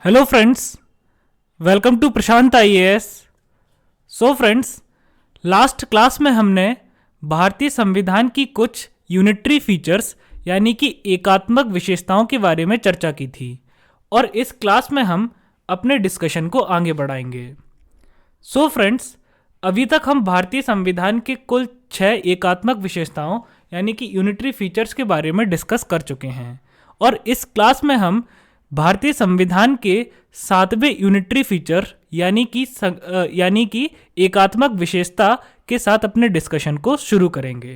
Hello friends, welcome to Prashant IAS. So friends, last class में हमने भारतीय संविधान की कुछ यूनिटरी फीचर्स यानी कि एकात्मक विशेषताओं के बारे में चर्चा की थी और इस क्लास में हम अपने डिस्कशन को आगे बढ़ाएंगे। सो फ्रेंड्स, अभी तक हम भारतीय संविधान के कुल 6 एकात्मक विशेषताओं यानी कि यूनिटरी फीचर्स के बारे में डिस्कस कर चुके हैं और इस क्लास में हम भारतीय संविधान के 7वें यूनिटरी फीचर यानी कि एकात्मक विशेषता के साथ अपने डिस्कशन को शुरू करेंगे।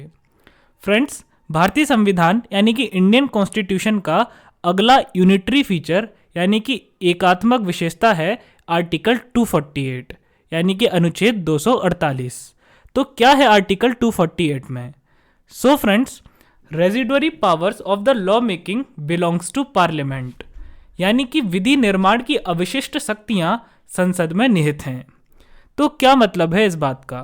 फ्रेंड्स, भारतीय संविधान यानी कि इंडियन कॉन्स्टिट्यूशन का अगला यूनिटरी फीचर यानी कि एकात्मक विशेषता है आर्टिकल 248 यानी कि अनुच्छेद 248। तो क्या है आर्टिकल 248 में? So friends, residuary powers of the law making belongs to parliament यानी कि विधि निर्माण की अवशिष्ट शक्तियां संसद में निहित हैं। तो क्या मतलब है इस बात का?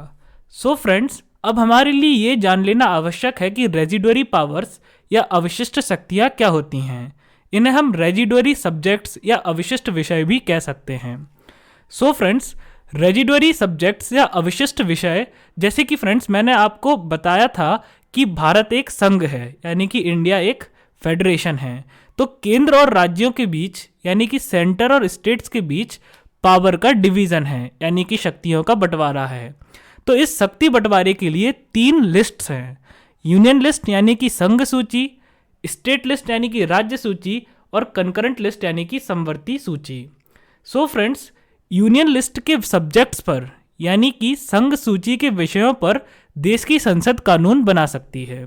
सो फ्रेंड्स, अब हमारे लिए ये जान लेना आवश्यक है कि रेजिडुअरी पावर्स या अवशिष्ट शक्तियां क्या होती हैं। इन्हें हम रेजिडुअरी सब्जेक्ट्स या अवशिष्ट विषय भी कह सकते हैं। सो फ्रेंड्स, रेजिडुअरी सब्जेक्ट्स या अवशिष्ट विषय, जैसे कि फ्रेंड्स मैंने आपको बताया था कि भारत एक संघ है यानी कि इंडिया एक फेडरेशन है, तो केंद्र और राज्यों के बीच यानी कि सेंटर और स्टेट्स के बीच पावर का डिवीजन है यानी कि शक्तियों का बंटवारा है। तो इस शक्ति बंटवारे के लिए 3 लिस्ट्स हैं, यूनियन लिस्ट यानी कि संघ सूची, स्टेट लिस्ट यानी कि राज्य सूची और कंकरेंट लिस्ट यानी कि समवर्ती सूची। सो फ्रेंड्स, यूनियन लिस्ट के सब्जेक्ट्स पर यानी कि संघ सूची के विषयों पर देश की संसद कानून बना सकती है।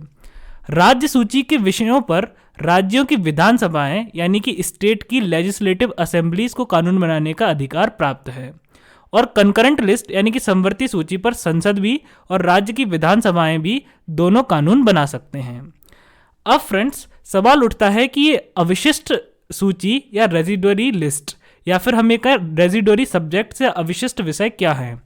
राज्य सूची के विषयों पर राज्यों की विधानसभाएं यानी कि स्टेट की लेजिस्लेटिव असेंबलीज को कानून बनाने का अधिकार प्राप्त है। और कंकरेंट लिस्ट यानी कि समवर्ती सूची पर संसद भी और राज्य की विधानसभाएं भी दोनों कानून बना सकते हैं। अब फ्रेंड्स, सवाल उठता है कि ये अवशिष्ट सूची या रेजिडुअरी लिस्ट या फिर हमें कहें रेजिडुअरी सब्जेक्ट्स या अवशिष्ट विषय क्या हैं?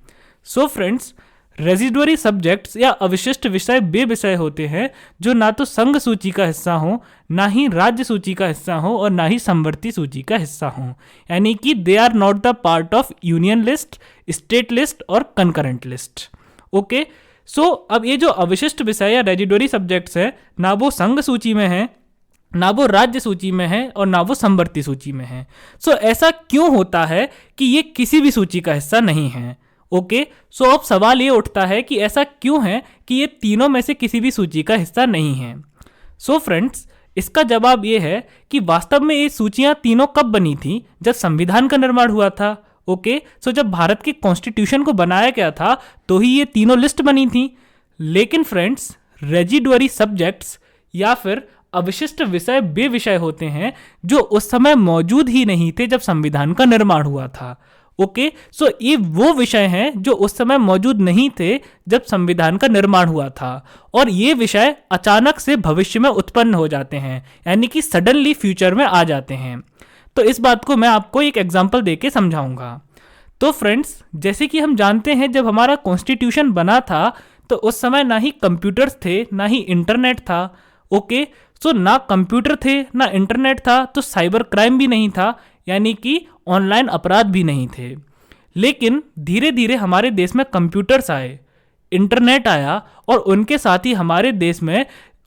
सो फ्रेंड्स, रेजिडुअरी सब्जेक्ट्स या अवशिष्ट विषय वे विषय होते हैं जो ना तो संघ सूची का हिस्सा हो, ना ही राज्य सूची का हिस्सा हो और ना ही समवर्ती सूची का हिस्सा हो, यानी कि they are not the part of union list, state list और कंकरेंट लिस्ट। ओके, सो अब ये जो अवशिष्ट विषय या रेजिडुअरी सब्जेक्ट्स है, ना वो संघ सूची में है, ना वो राज्य सूची में है और ना वो समवर्ती सूची में है। सो ऐसा क्यों होता है कि ये किसी भी सूची का हिस्सा नहीं है? ओके, सो अब सवाल ये उठता है कि ऐसा क्यों है कि ये तीनों में से किसी भी सूची का हिस्सा नहीं है। सो फ्रेंड्स, इसका जवाब ये है कि वास्तव में ये सूचियां तीनों कब बनी थी? जब संविधान का निर्माण हुआ था। ओके, सो जब भारत के कॉन्स्टिट्यूशन को बनाया गया था तो ही ये तीनों लिस्ट बनी थी। लेकिन फ्रेंड्स, रेजिडुअरी सब्जेक्ट्स या फिर अवशिष्ट विषय वे विषय होते हैं जो उस समय मौजूद ही नहीं थे जब संविधान का निर्माण हुआ था। ओके, सो ये वो विषय हैं जो उस समय मौजूद नहीं थे जब संविधान का निर्माण हुआ था और ये विषय अचानक से भविष्य में उत्पन्न हो जाते हैं यानी कि सडनली फ्यूचर में आ जाते हैं। तो इस बात को मैं आपको एक एग्जांपल देके समझाऊंगा। तो फ्रेंड्स, जैसे कि हम जानते हैं जब हमारा कॉन्स्टिट्यूशन बना था तो उस समय ना ही कंप्यूटर्स थे ना ही इंटरनेट था। ओके, सो ना कंप्यूटर थे ना इंटरनेट था, तो साइबर क्राइम भी नहीं था यानी कि ऑनलाइन अपराध भी नहीं थे। लेकिन धीरे धीरे हमारे देश में कंप्यूटर्स आए, इंटरनेट आया और उनके साथ ही हमारे देश में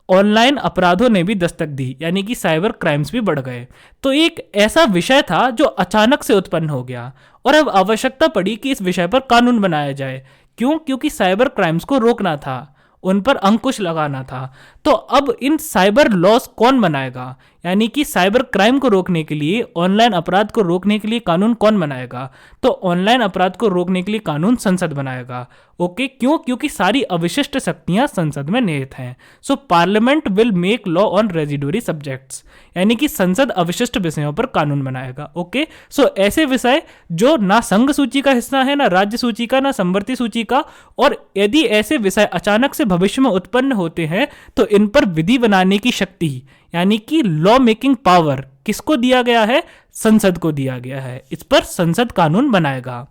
ऑनलाइन अपराधों ने भी दस्तक दी यानी कि साइबर क्राइम्स भी बढ़ गए। तो एक ऐसा विषय था जो अचानक से उत्पन्न हो गया और अब आवश्यकता पड़ी कि इस विषय पर कानून बनाया जाए। क्यों? क्योंकि साइबर क्राइम्स को रोकना था, उन पर अंकुश लगाना था। तो अब इन साइबर लॉस कौन बनाएगा? यानी कि साइबर क्राइम को रोकने के लिए, ऑनलाइन अपराध को रोकने के लिए कानून कौन बनाएगा? तो ऑनलाइन अपराध को रोकने के लिए कानून संसद बनाएगा। ओके, क्यों? क्योंकि सारी अवशिष्ट शक्तियां संसद में निहित हैं। So parliament will make law on residuary subjects यानी कि संसद अवशिष्ट विषयों पर कानून बनाएगा। ओके, सो ऐसे विषय जो ना संघ सूची का हिस्सा है, ना राज्य सूची का, ना समवर्ती सूची का, और यदि ऐसे विषय अचानक से भविष्य में उत्पन्न होते हैं तो इन पर विधि बनाने की शक्ति यानी कि लॉ मेकिंग पावर किसको दिया गया है? संसद को दिया गया है। इस पर संसद कानून बनाएगा।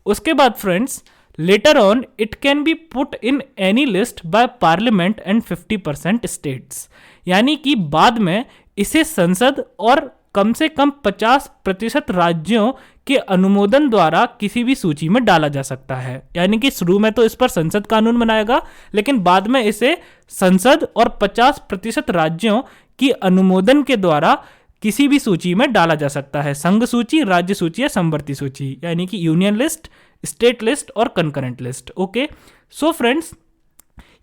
उसके बाद friends, later on it can be put in any list by parliament and 50% states यानी कि बाद में इसे संसद और कम से कम 50% राज्यों के अनुमोदन द्वारा किसी भी सूची में डाला जा सकता है। यानी कि शुरू में तो इस पर संसद कानून बनाएगा, लेकिन बाद में इसे संसद और 50% राज्यों की अनुमोदन के द्वारा किसी भी सूची में डाला जा सकता है। संघ सूची, राज्य सूची या समवर्ती सूची, यानी कि यूनियन लिस्ट, स्टेट लिस्ट और concurrent list. Okay, so friends,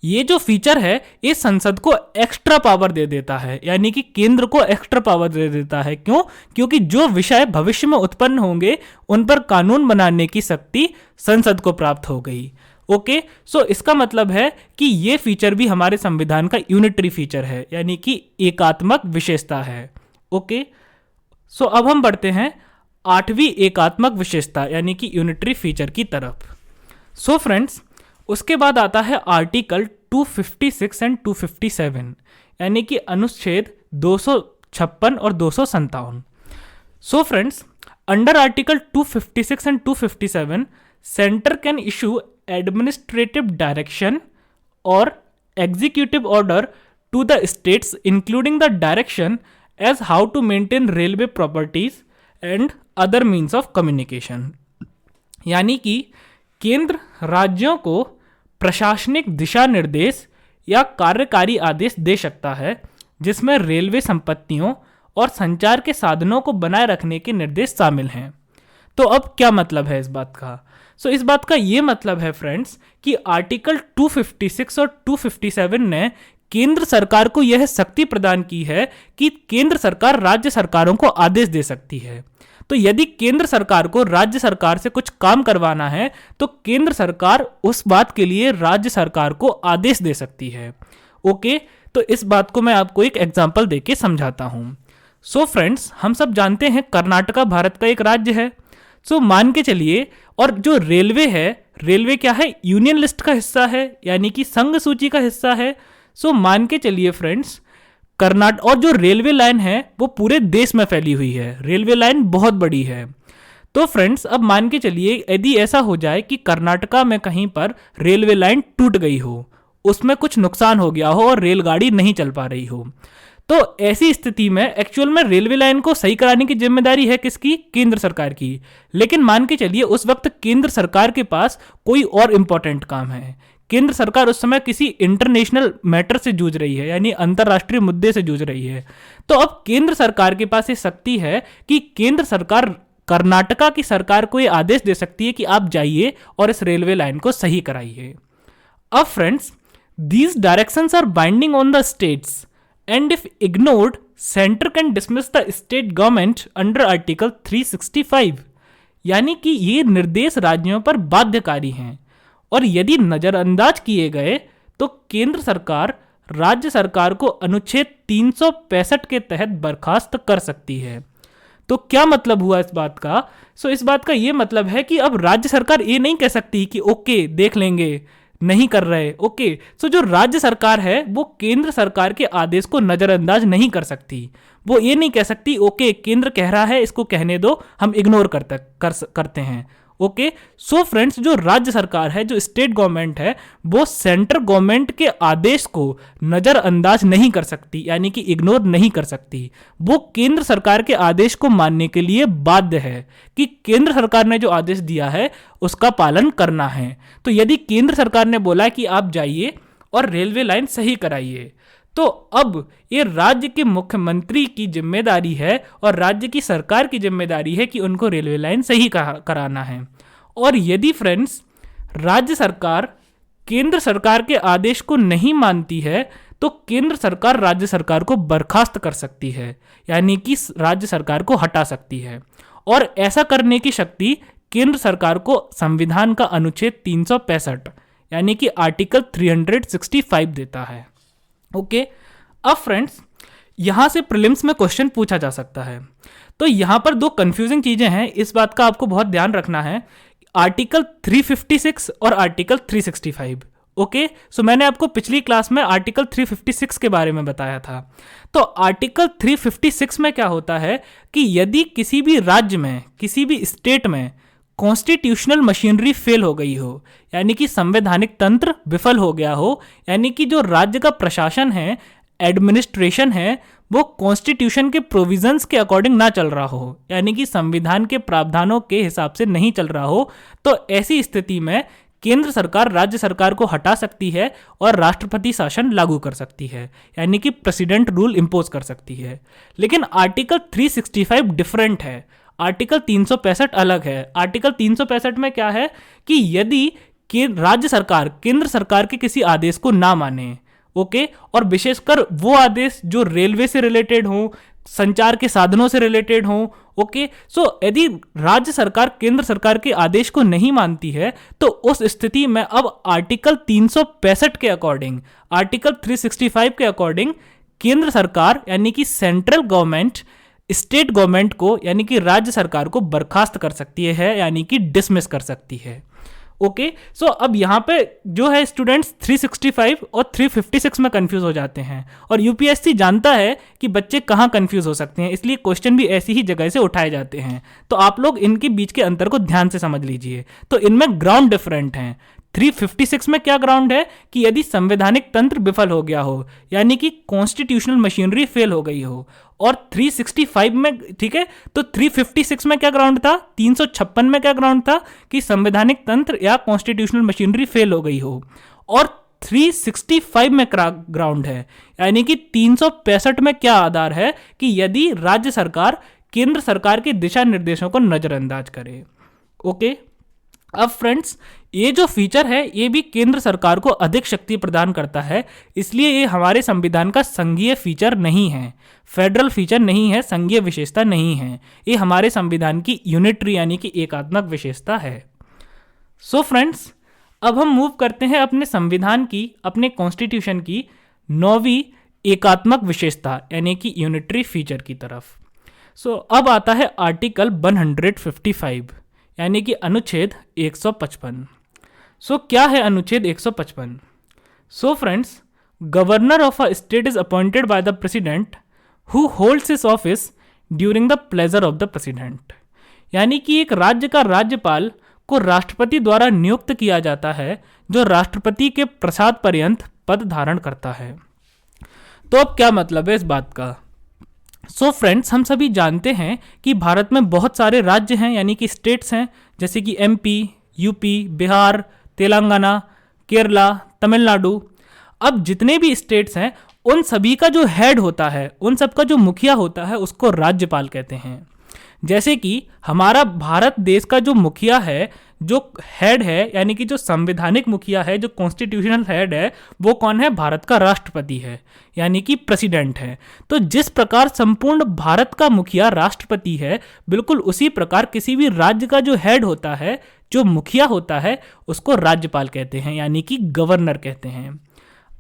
ये जो फीचर है ये संसद को एक्स्ट्रा पावर दे देता है, यानी कि केंद्र को एक्स्ट्रा पावर दे देता है। क्यों? क्योंकि जो विषय भविष्य में उत्पन्न होंगे उन पर कानून बनाने की शक्ति संसद को प्राप्त हो गई। ओके, सो इसका मतलब है कि ये फीचर भी हमारे संविधान का यूनिटरी फीचर है, यानी कि एकात्मक विशेषता है। ओके, सो अब हम बढ़ते हैं 8वीं एकात्मक विशेषता यानी कि यूनिटरी फीचर की तरफ। सो फ्रेंड्स, उसके बाद आता है आर्टिकल 256 एंड 257, यानी कि अनुच्छेद 256 और 257। So friends, under article 256 and 257 centre can issue administrative direction और executive order to the states including the direction as how to maintain railway properties and other means of communication. यानी कि केंद्र राज्यों को प्रशासनिक दिशा निर्देश या कार्यकारी आदेश दे सकता है जिसमें रेलवे संपत्तियों और संचार के साधनों को बनाए रखने के निर्देश शामिल हैं। तो अब क्या मतलब है इस बात का? इस बात का ये मतलब है फ्रेंड्स कि आर्टिकल 256 और 257 ने केंद्र सरकार को यह शक्ति प्रदान की है कि केंद्र सरकार राज्य सरकारों को आदेश दे सकती है। तो यदि केंद्र सरकार को राज्य सरकार से कुछ काम करवाना है तो केंद्र सरकार उस बात के लिए राज्य सरकार को आदेश दे सकती है। ओके, तो इस बात को मैं आपको एक एग्जांपल देके समझाता हूं। सो फ्रेंड्स, हम सब जानते हैं कर्नाटका भारत का एक राज्य है। मान के चलिए, और जो रेलवे है, रेलवे क्या है? यूनियन लिस्ट का हिस्सा है, यानी कि संघ सूची का हिस्सा है। मान के चलिए फ्रेंड्स, कर्नाटक और जो रेलवे लाइन है वो पूरे देश में फैली हुई है, रेलवे लाइन बहुत बड़ी है। तो फ्रेंड्स, अब मान के चलिए यदि ऐसा हो जाए कि कर्नाटका में कहीं पर रेलवे लाइन टूट गई हो, उसमें कुछ नुकसान हो गया हो और रेलगाड़ी नहीं चल पा रही हो, तो ऐसी स्थिति में एक्चुअल में रेलवे लाइन को सही कराने की जिम्मेदारी है किसकी? केंद्र सरकार की। लेकिन मान के चलिए उस वक्त केंद्र सरकार के पास कोई और इंपॉर्टेंट काम है। केंद्र सरकार उस समय किसी इंटरनेशनल मैटर से जूझ रही है, यानी अंतरराष्ट्रीय मुद्दे से जूझ रही है। तो अब केंद्र सरकार के पास ये शक्ति है कि केंद्र सरकार कर्नाटका की सरकार को ये आदेश दे सकती है कि आप जाइए और इस रेलवे लाइन को सही कराइए। अब friends, these directions are binding on the states and if ignored centre can dismiss the state government under article 365, यानी कि ये निर्देश राज्यों पर बाध्यकारी हैं और यदि नजरअंदाज किए गए तो केंद्र सरकार राज्य सरकार को अनुच्छेद 365 के तहत बर्खास्त कर सकती है। तो क्या मतलब हुआ इस बात का? इस बात का ये मतलब है कि अब राज्य सरकार ये नहीं कह सकती कि ओके देख लेंगे, नहीं कर रहे। ओके, जो राज्य सरकार है वो केंद्र सरकार के आदेश को नजरअंदाज नहीं कर सकती। वो ये नहीं कह सकती ओके केंद्र कह रहा है इसको कहने दो, हम इग्नोर करते हैं। ओके, सो फ्रेंड्स, जो राज्य सरकार है, जो स्टेट गवर्नमेंट है, वो सेंट्रल गवर्नमेंट के आदेश को नजरअंदाज नहीं कर सकती, यानी कि इग्नोर नहीं कर सकती। वो केंद्र सरकार के आदेश को मानने के लिए बाध्य है कि केंद्र सरकार ने जो आदेश दिया है उसका पालन करना है। तो यदि केंद्र सरकार ने बोला कि आप जाइए और रेलवे लाइन सही कराइए, तो अब ये राज्य के मुख्यमंत्री की जिम्मेदारी है और राज्य की सरकार की जिम्मेदारी है कि उनको रेलवे लाइन सही कराना है। और यदि फ्रेंड्स राज्य सरकार केंद्र सरकार के आदेश को नहीं मानती है तो केंद्र सरकार राज्य सरकार को बर्खास्त कर सकती है, यानी कि राज्य सरकार को हटा सकती है। और ऐसा करने की शक्ति केंद्र सरकार को संविधान का अनुच्छेद 365 यानी कि आर्टिकल 365 देता है। ओके, अब फ्रेंड्स यहां से प्रीलिम्स में क्वेश्चन पूछा जा सकता है। तो यहां पर दो कंफ्यूजिंग चीजें हैं, इस बात का आपको बहुत ध्यान रखना है। आर्टिकल 356 और आर्टिकल 365। ओके, सो मैंने आपको पिछली क्लास में आर्टिकल 356 के बारे में बताया था। तो आर्टिकल 356 में क्या होता है कि यदि किसी भी राज्य में, किसी भी स्टेट में कॉन्स्टिट्यूशनल मशीनरी फेल हो गई हो, यानी कि संवैधानिक तंत्र विफल हो गया हो, यानी कि जो राज्य का प्रशासन है, एडमिनिस्ट्रेशन है, वो कॉन्स्टिट्यूशन के प्रोविजंस के अकॉर्डिंग ना चल रहा हो, यानी कि संविधान के प्रावधानों के हिसाब से नहीं चल रहा हो, तो ऐसी स्थिति में केंद्र सरकार राज्य सरकार को हटा सकती है और राष्ट्रपति शासन लागू कर सकती है, यानी कि प्रेसिडेंट रूल इंपोज कर सकती है। लेकिन आर्टिकल 365 डिफरेंट है, आर्टिकल 365 अलग है। आर्टिकल 365 में क्या है कि यदि राज्य सरकार केंद्र सरकार के किसी आदेश को ना माने, ओके, और विशेषकर वो आदेश जो रेलवे से रिलेटेड हो, संचार के साधनों से रिलेटेड हो, ओके, सो यदि राज्य सरकार केंद्र सरकार के आदेश को नहीं मानती है तो उस स्थिति में अब आर्टिकल 365 के अकॉर्डिंग, आर्टिकल 365 के अकॉर्डिंग केंद्र सरकार यानी कि सेंट्रल गवर्नमेंट स्टेट गवर्नमेंट को यानी कि राज्य सरकार को बर्खास्त कर सकती है, यानी कि डिसमिस कर सकती है। ओके, सो अब यहाँ पे जो है स्टूडेंट्स 365 और 356 में कंफ्यूज हो जाते हैं, और यूपीएससी जानता है कि बच्चे कहाँ कंफ्यूज हो सकते हैं, इसलिए क्वेश्चन भी ऐसी ही जगह से उठाए जाते हैं। तो आप लोग इनके बीच के अंतर को ध्यान से समझ लीजिए। तो इनमें ग्राउंड डिफरेंट हैं। 356 में क्या ग्राउंड है कि यदि संवैधानिक तंत्र विफल हो गया हो, यानी कि कॉन्स्टिट्यूशनल मशीनरी फेल हो गई हो, और 365 में, ठीक है, तो 356 में क्या ग्राउंड था, 356 में क्या ग्राउंड था कि संवैधानिक तंत्र या कॉन्स्टिट्यूशनल मशीनरी फेल हो गई हो, और 365 में ग्राउंड है यानी कि 365 में क्या आधार है कि यदि राज्य सरकार केंद्र सरकार के दिशा निर्देशों को नजरअंदाज करे। ओके, अब फ्रेंड्स ये जो फीचर है ये भी केंद्र सरकार को अधिक शक्ति प्रदान करता है, इसलिए ये हमारे संविधान का संघीय फीचर नहीं है, फेडरल फीचर नहीं है, संघीय विशेषता नहीं है, ये हमारे संविधान की यूनिटरी यानी कि एकात्मक विशेषता है। सो फ्रेंड्स, अब हम मूव करते हैं अपने संविधान की, अपने कॉन्स्टिट्यूशन की 9वीं एकात्मक विशेषता यानी कि यूनिटरी फीचर की तरफ। सो अब आता है आर्टिकल 155 यानी कि अनुच्छेद 155। सो क्या है अनुच्छेद 155? So friends, governor of a state is appointed by the president who holds his office during the pleasure of the president, यानी कि एक राज्य का राज्यपाल को राष्ट्रपति द्वारा नियुक्त किया जाता है जो राष्ट्रपति के प्रसाद पर्यंत पद धारण करता है। तो अब क्या मतलब है इस बात का? सो फ्रेंड्स, हम सभी जानते हैं कि भारत में बहुत सारे राज्य हैं यानी कि स्टेट्स हैं, जैसे कि एमपी, यूपी, बिहार, तेलंगाना, केरला, तमिलनाडु। अब जितने भी स्टेट्स हैं उन सभी का जो हेड होता है, उन सब का जो मुखिया होता है उसको राज्यपाल कहते हैं। जैसे कि हमारा भारत देश का जो मुखिया है, जो हेड है यानी कि जो संवैधानिक मुखिया है, जो कॉन्स्टिट्यूशनल हेड है, वो कौन है? भारत का राष्ट्रपति है यानी कि प्रेसिडेंट है। तो जिस प्रकार संपूर्ण भारत का मुखिया राष्ट्रपति है, बिल्कुल उसी प्रकार किसी भी राज्य का जो हेड होता है, जो मुखिया होता है, उसको राज्यपाल कहते हैं यानी कि गवर्नर कहते हैं।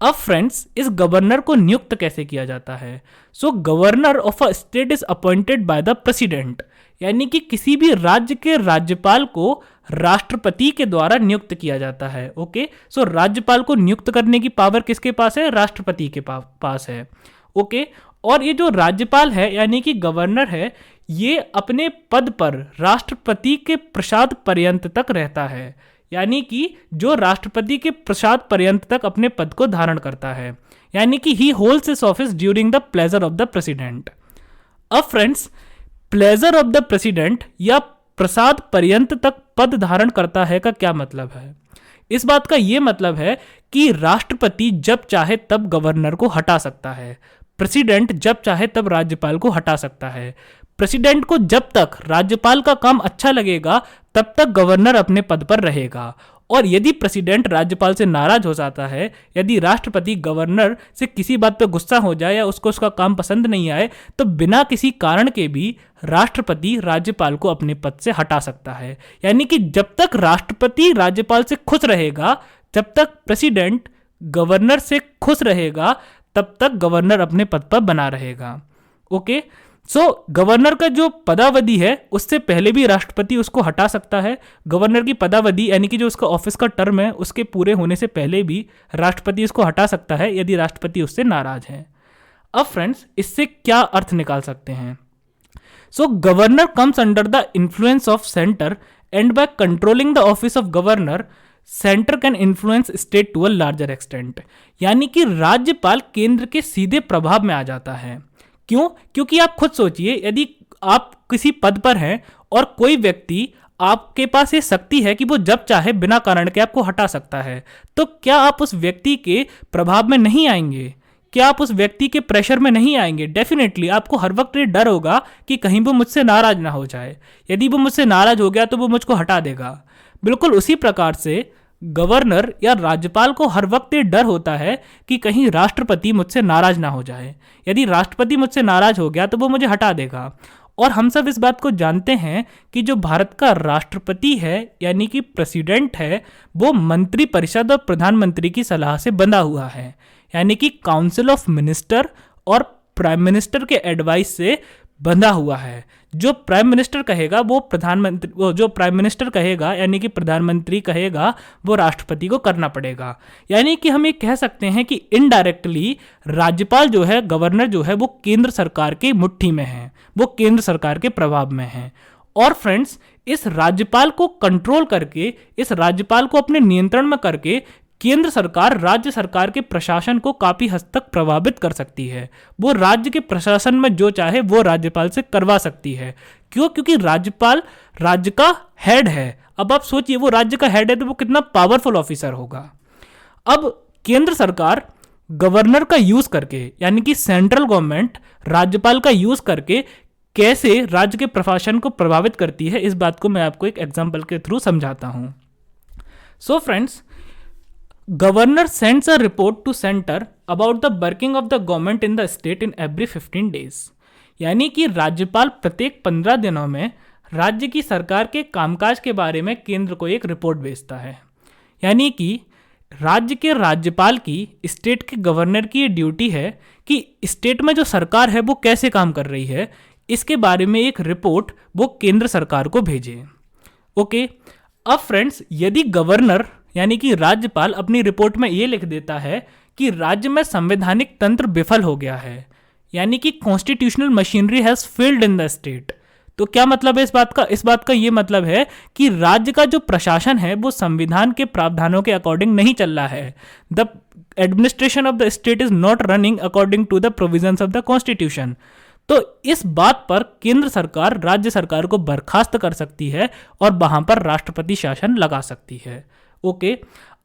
अब फ्रेंड्स, इस गवर्नर को नियुक्त कैसे किया जाता है? So governor of a state is appointed by the president, यानी कि किसी भी राज्य के राज्यपाल को राष्ट्रपति के द्वारा नियुक्त किया जाता है। ओके, सो राज्यपाल को नियुक्त करने की पावर किसके पास है? राष्ट्रपति के पास है। ओके, और ये जो राज्यपाल है यानी कि गवर्नर है, ये अपने पद पर राष्ट्रपति के प्रसाद पर्यंत तक रहता है, यानी कि जो राष्ट्रपति के प्रसाद पर्यंत तक अपने पद को धारण करता है, यानी कि he holds his office during the pleasure of the president. अब friends, pleasure of the president या प्रसाद पर्यंत तक पद धारण करता है का क्या मतलब है? इस बात का यह मतलब है कि राष्ट्रपति जब चाहे तब गवर्नर को हटा सकता है, प्रेसिडेंट जब चाहे तब राज्यपाल को हटा सकता है। प्रेसिडेंट को जब तक राज्यपाल का काम अच्छा लगेगा तब तक गवर्नर अपने पद पर रहेगा, और यदि प्रेसिडेंट राज्यपाल से नाराज हो जाता है, यदि राष्ट्रपति गवर्नर से किसी बात पर गुस्सा हो जाए या उसको उसका काम पसंद नहीं आए, तो बिना किसी कारण के भी राष्ट्रपति राज्यपाल को अपने पद से हटा सकता है। यानी कि जब तक राष्ट्रपति राज्यपाल से खुश रहेगा, जब तक प्रेसिडेंट गवर्नर से खुश रहेगा, तब तक गवर्नर अपने पद पर बना रहेगा। ओके, सो गवर्नर का जो पदावधि है उससे पहले भी राष्ट्रपति उसको हटा सकता है। गवर्नर की पदावधि यानी कि जो उसका ऑफिस का टर्म है उसके पूरे होने से पहले भी राष्ट्रपति इसको हटा सकता है यदि राष्ट्रपति उससे नाराज है। अब फ्रेंड्स, इससे क्या अर्थ निकाल सकते हैं? So governor comes under the influence of centre and by controlling the office of governor centre can influence state to a larger extent, यानी कि राज्यपाल केंद्र के सीधे प्रभाव में आ जाता है। क्यों? क्योंकि आप खुद सोचिए, यदि आप किसी पद पर हैं और कोई व्यक्ति आपके पास ये शक्ति है कि वो जब चाहे बिना कारण के आपको हटा सकता है, तो क्या आप उस व्यक्ति के प्रभाव में नहीं आएंगे? क्या आप उस व्यक्ति के प्रेशर में नहीं आएंगे? डेफिनेटली आपको हर वक्त ये डर होगा कि कहीं वो मुझसे नाराज ना हो जाए। यदि वो मुझसे नाराज हो गया तो वो मुझको हटा देगा। बिल्कुल उसी प्रकार से गवर्नर या राज्यपाल को हर वक्त ये डर होता है कि कहीं राष्ट्रपति मुझसे नाराज ना हो जाए। यदि राष्ट्रपति मुझसे नाराज हो गया तो वो मुझे हटा देगा। और हम सब इस बात को जानते हैं कि जो भारत का राष्ट्रपति है यानी कि प्रेसिडेंट है, वो मंत्री परिषद और प्रधानमंत्री की सलाह से बंधा हुआ है, यानी कि काउंसिल ऑफ मिनिस्टर और प्राइम मिनिस्टर के एडवाइस से बंधा हुआ है। जो प्राइम मिनिस्टर कहेगा वो जो प्राइम मिनिस्टर कहेगा यानी कि प्रधानमंत्री कहेगा वो राष्ट्रपति को करना पड़ेगा। यानी कि हम ये कह सकते हैं कि इनडायरेक्टली राज्यपाल जो है, गवर्नर जो है, वो केंद्र सरकार की मुट्ठी में है, वो केंद्र सरकार के प्रभाव में है। और फ्रेंड्स, इस राज्यपाल को कंट्रोल करके, इस राज्यपाल को अपने नियंत्रण में करके केंद्र सरकार राज्य सरकार के प्रशासन को काफी हद तक प्रभावित कर सकती है। वो राज्य के प्रशासन में जो चाहे वो राज्यपाल से करवा सकती है। क्यों? क्योंकि राज्यपाल राज्य का हेड है। अब आप सोचिए, वो राज्य का हेड है तो वो कितना पावरफुल ऑफिसर होगा। अब केंद्र सरकार गवर्नर का यूज करके, यानी कि सेंट्रल गवर्नमेंट राज्यपाल का यूज करके कैसे राज्य के प्रशासन को प्रभावित करती है, इस बात को मैं आपको एक एग्जाम्पल के थ्रू समझाता हूं। So friends, Governor sends a report to center about the working of the government in the state in every 15 days। यानी कि राज्यपाल प्रत्येक 15 दिनों में राज्य की सरकार के कामकाज के बारे में केंद्र को एक रिपोर्ट भेजता है। यानी कि राज्य के राज्यपाल की स्टेट के गवर्नर की ये ड्यूटी है कि स्टेट में जो सरकार है वो कैसे काम कर रही है, इसके बारे में एक रिपोर्ट वो केंद्र सरकार को भेजे। ओके, अब फ्रेंड्स, यदि गवर्नर यानी कि राज्यपाल अपनी रिपोर्ट में ये लिख देता है कि राज्य में संवैधानिक तंत्र विफल हो गया है, यानी कि constitutional machinery has failed in the state, तो क्या मतलब है इस बात का? इस बात का ये मतलब है कि राज्य का जो प्रशासन है वो संविधान के प्रावधानों के अकॉर्डिंग नहीं चल रहा है। The administration of the state is not running according to the provisions of the constitution. तो इस बात पर केंद्र सरकार राज्य सरकार को बर्खास्त कर सकती है और वहां पर राष्ट्रपति शासन लगा सकती है। ओके,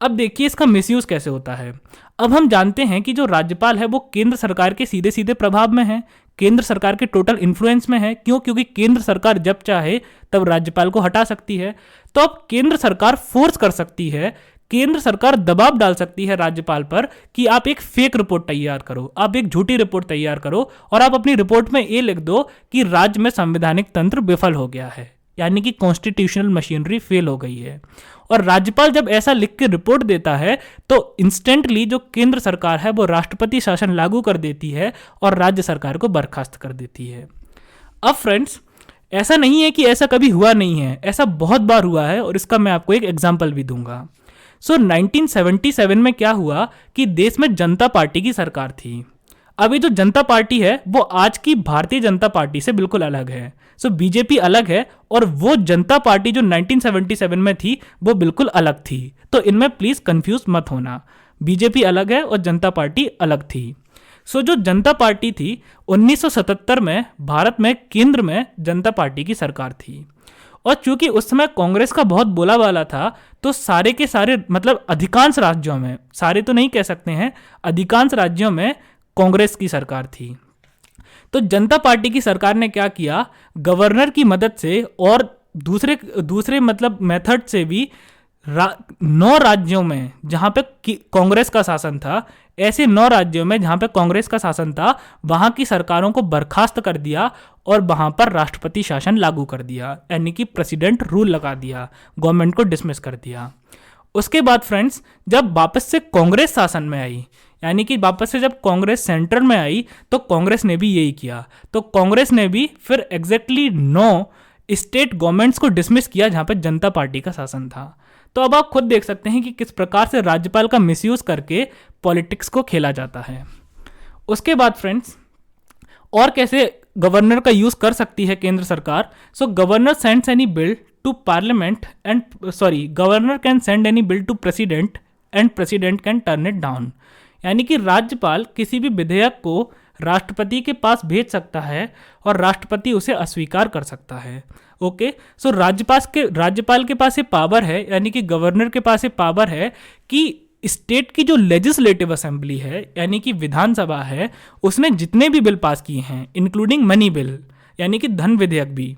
अब देखिए इसका मिसयूज कैसे होता है। अब हम जानते हैं कि जो राज्यपाल है वो केंद्र सरकार के सीधे सीधे प्रभाव में है, केंद्र सरकार के टोटल इन्फ्लुएंस में है। क्यों? क्योंकि केंद्र सरकार जब चाहे तब राज्यपाल को हटा सकती है। तो अब केंद्र सरकार फोर्स कर सकती है, केंद्र सरकार दबाव डाल सकती है राज्यपाल पर कि आप एक फेक रिपोर्ट तैयार करो, आप एक झूठी रिपोर्ट तैयार करो और आप अपनी रिपोर्ट में ये लिख दो कि राज्य में संवैधानिक तंत्र विफल हो गया है, यानी कि कॉन्स्टिट्यूशनल मशीनरी फेल हो गई है। और राज्यपाल जब ऐसा लिख के रिपोर्ट देता है तो इंस्टेंटली जो केंद्र सरकार है वो राष्ट्रपति शासन लागू कर देती है और राज्य सरकार को बर्खास्त कर देती है। अब फ्रेंड्स, ऐसा नहीं है कि ऐसा कभी हुआ नहीं है, ऐसा बहुत बार हुआ है और इसका मैं आपको एक एग्जाम्पल भी दूंगा। 1977 में क्या हुआ कि देश में जनता पार्टी की सरकार थी। अब ये जो जनता पार्टी है वो आज की भारतीय जनता पार्टी से बिल्कुल अलग है। बीजेपी अलग है और वो जनता पार्टी जो 1977 में थी वो बिल्कुल अलग थी। तो इनमें प्लीज कंफ्यूज मत होना, बीजेपी अलग है और जनता पार्टी अलग थी। जो जनता पार्टी थी 1977 में भारत में केंद्र में जनता पार्टी की सरकार थी और चूंकि उस समय कांग्रेस का बहुत बोलाबाला था तो सारे के सारे मतलब अधिकांश राज्यों में, सारे तो नहीं कह सकते हैं, अधिकांश राज्यों में कांग्रेस की सरकार थी। तो जनता पार्टी की सरकार ने क्या किया, गवर्नर की मदद से और दूसरे मतलब मेथड से भी 9 राज्यों में जहां पे कांग्रेस का शासन था, ऐसे 9 राज्यों में जहां पे कांग्रेस का शासन था वहां की सरकारों को बर्खास्त कर दिया और वहां पर राष्ट्रपति शासन लागू कर दिया, यानी कि प्रेसिडेंट रूल लगा दिया, गवर्नमेंट को डिसमिस कर दिया। उसके बाद फ्रेंड्स, जब वापस से कांग्रेस शासन में आई, यानी कि वापस से जब कांग्रेस सेंटर में आई तो कांग्रेस ने भी यही किया। तो कांग्रेस ने भी फिर एग्जैक्टली 9 स्टेट गवर्नमेंट्स को डिसमिस किया जहां पर जनता पार्टी का शासन था। तो अब आप खुद देख सकते हैं कि किस प्रकार से राज्यपाल का मिसयूज करके पॉलिटिक्स को खेला जाता है। उसके बाद फ्रेंड्स, और कैसे गवर्नर का यूज कर सकती है केंद्र सरकार। Governor sends any bill to parliament and governor can send any bill to president and president can turn it down. यानी कि राज्यपाल किसी भी विधेयक को राष्ट्रपति के पास भेज सकता है और राष्ट्रपति उसे अस्वीकार कर सकता है। ओके, सो राज्यपाल के पास ये पावर है, यानी कि गवर्नर के पास ये पावर है कि स्टेट की जो लेजिस्लेटिव असेंबली है यानी कि विधानसभा है, उसने जितने भी बिल पास किए हैं इंक्लूडिंग मनी बिल यानी कि धन विधेयक भी,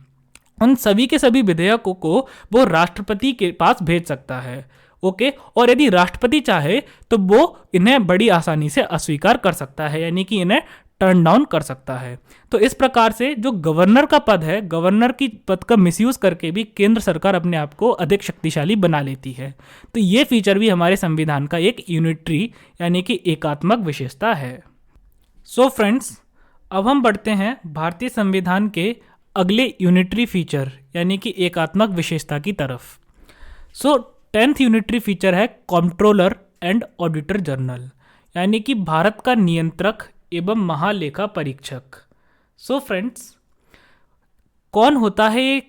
उन सभी के सभी विधेयकों को वो राष्ट्रपति के पास भेज सकता है। ओके, और यदि राष्ट्रपति चाहे तो वो इन्हें बड़ी आसानी से अस्वीकार कर सकता है, यानी कि इन्हें टर्न डाउन कर सकता है। तो इस प्रकार से जो गवर्नर का पद है, गवर्नर की पद का मिसयूज करके भी केंद्र सरकार अपने आप को अधिक शक्तिशाली बना लेती है। तो ये फीचर भी हमारे संविधान का एक यूनिटरी यानी कि एकात्मक विशेषता है। सो फ्रेंड्स, अब हम बढ़ते हैं भारतीय संविधान के अगले यूनिटरी फीचर यानी कि एकात्मक विशेषता की तरफ। सो 10th यूनिटरी फीचर है कंट्रोलर एंड ऑडिटर जनरल, यानी कि भारत का नियंत्रक एवं महालेखा परीक्षक। सो फ्रेंड्स, कौन होता है ये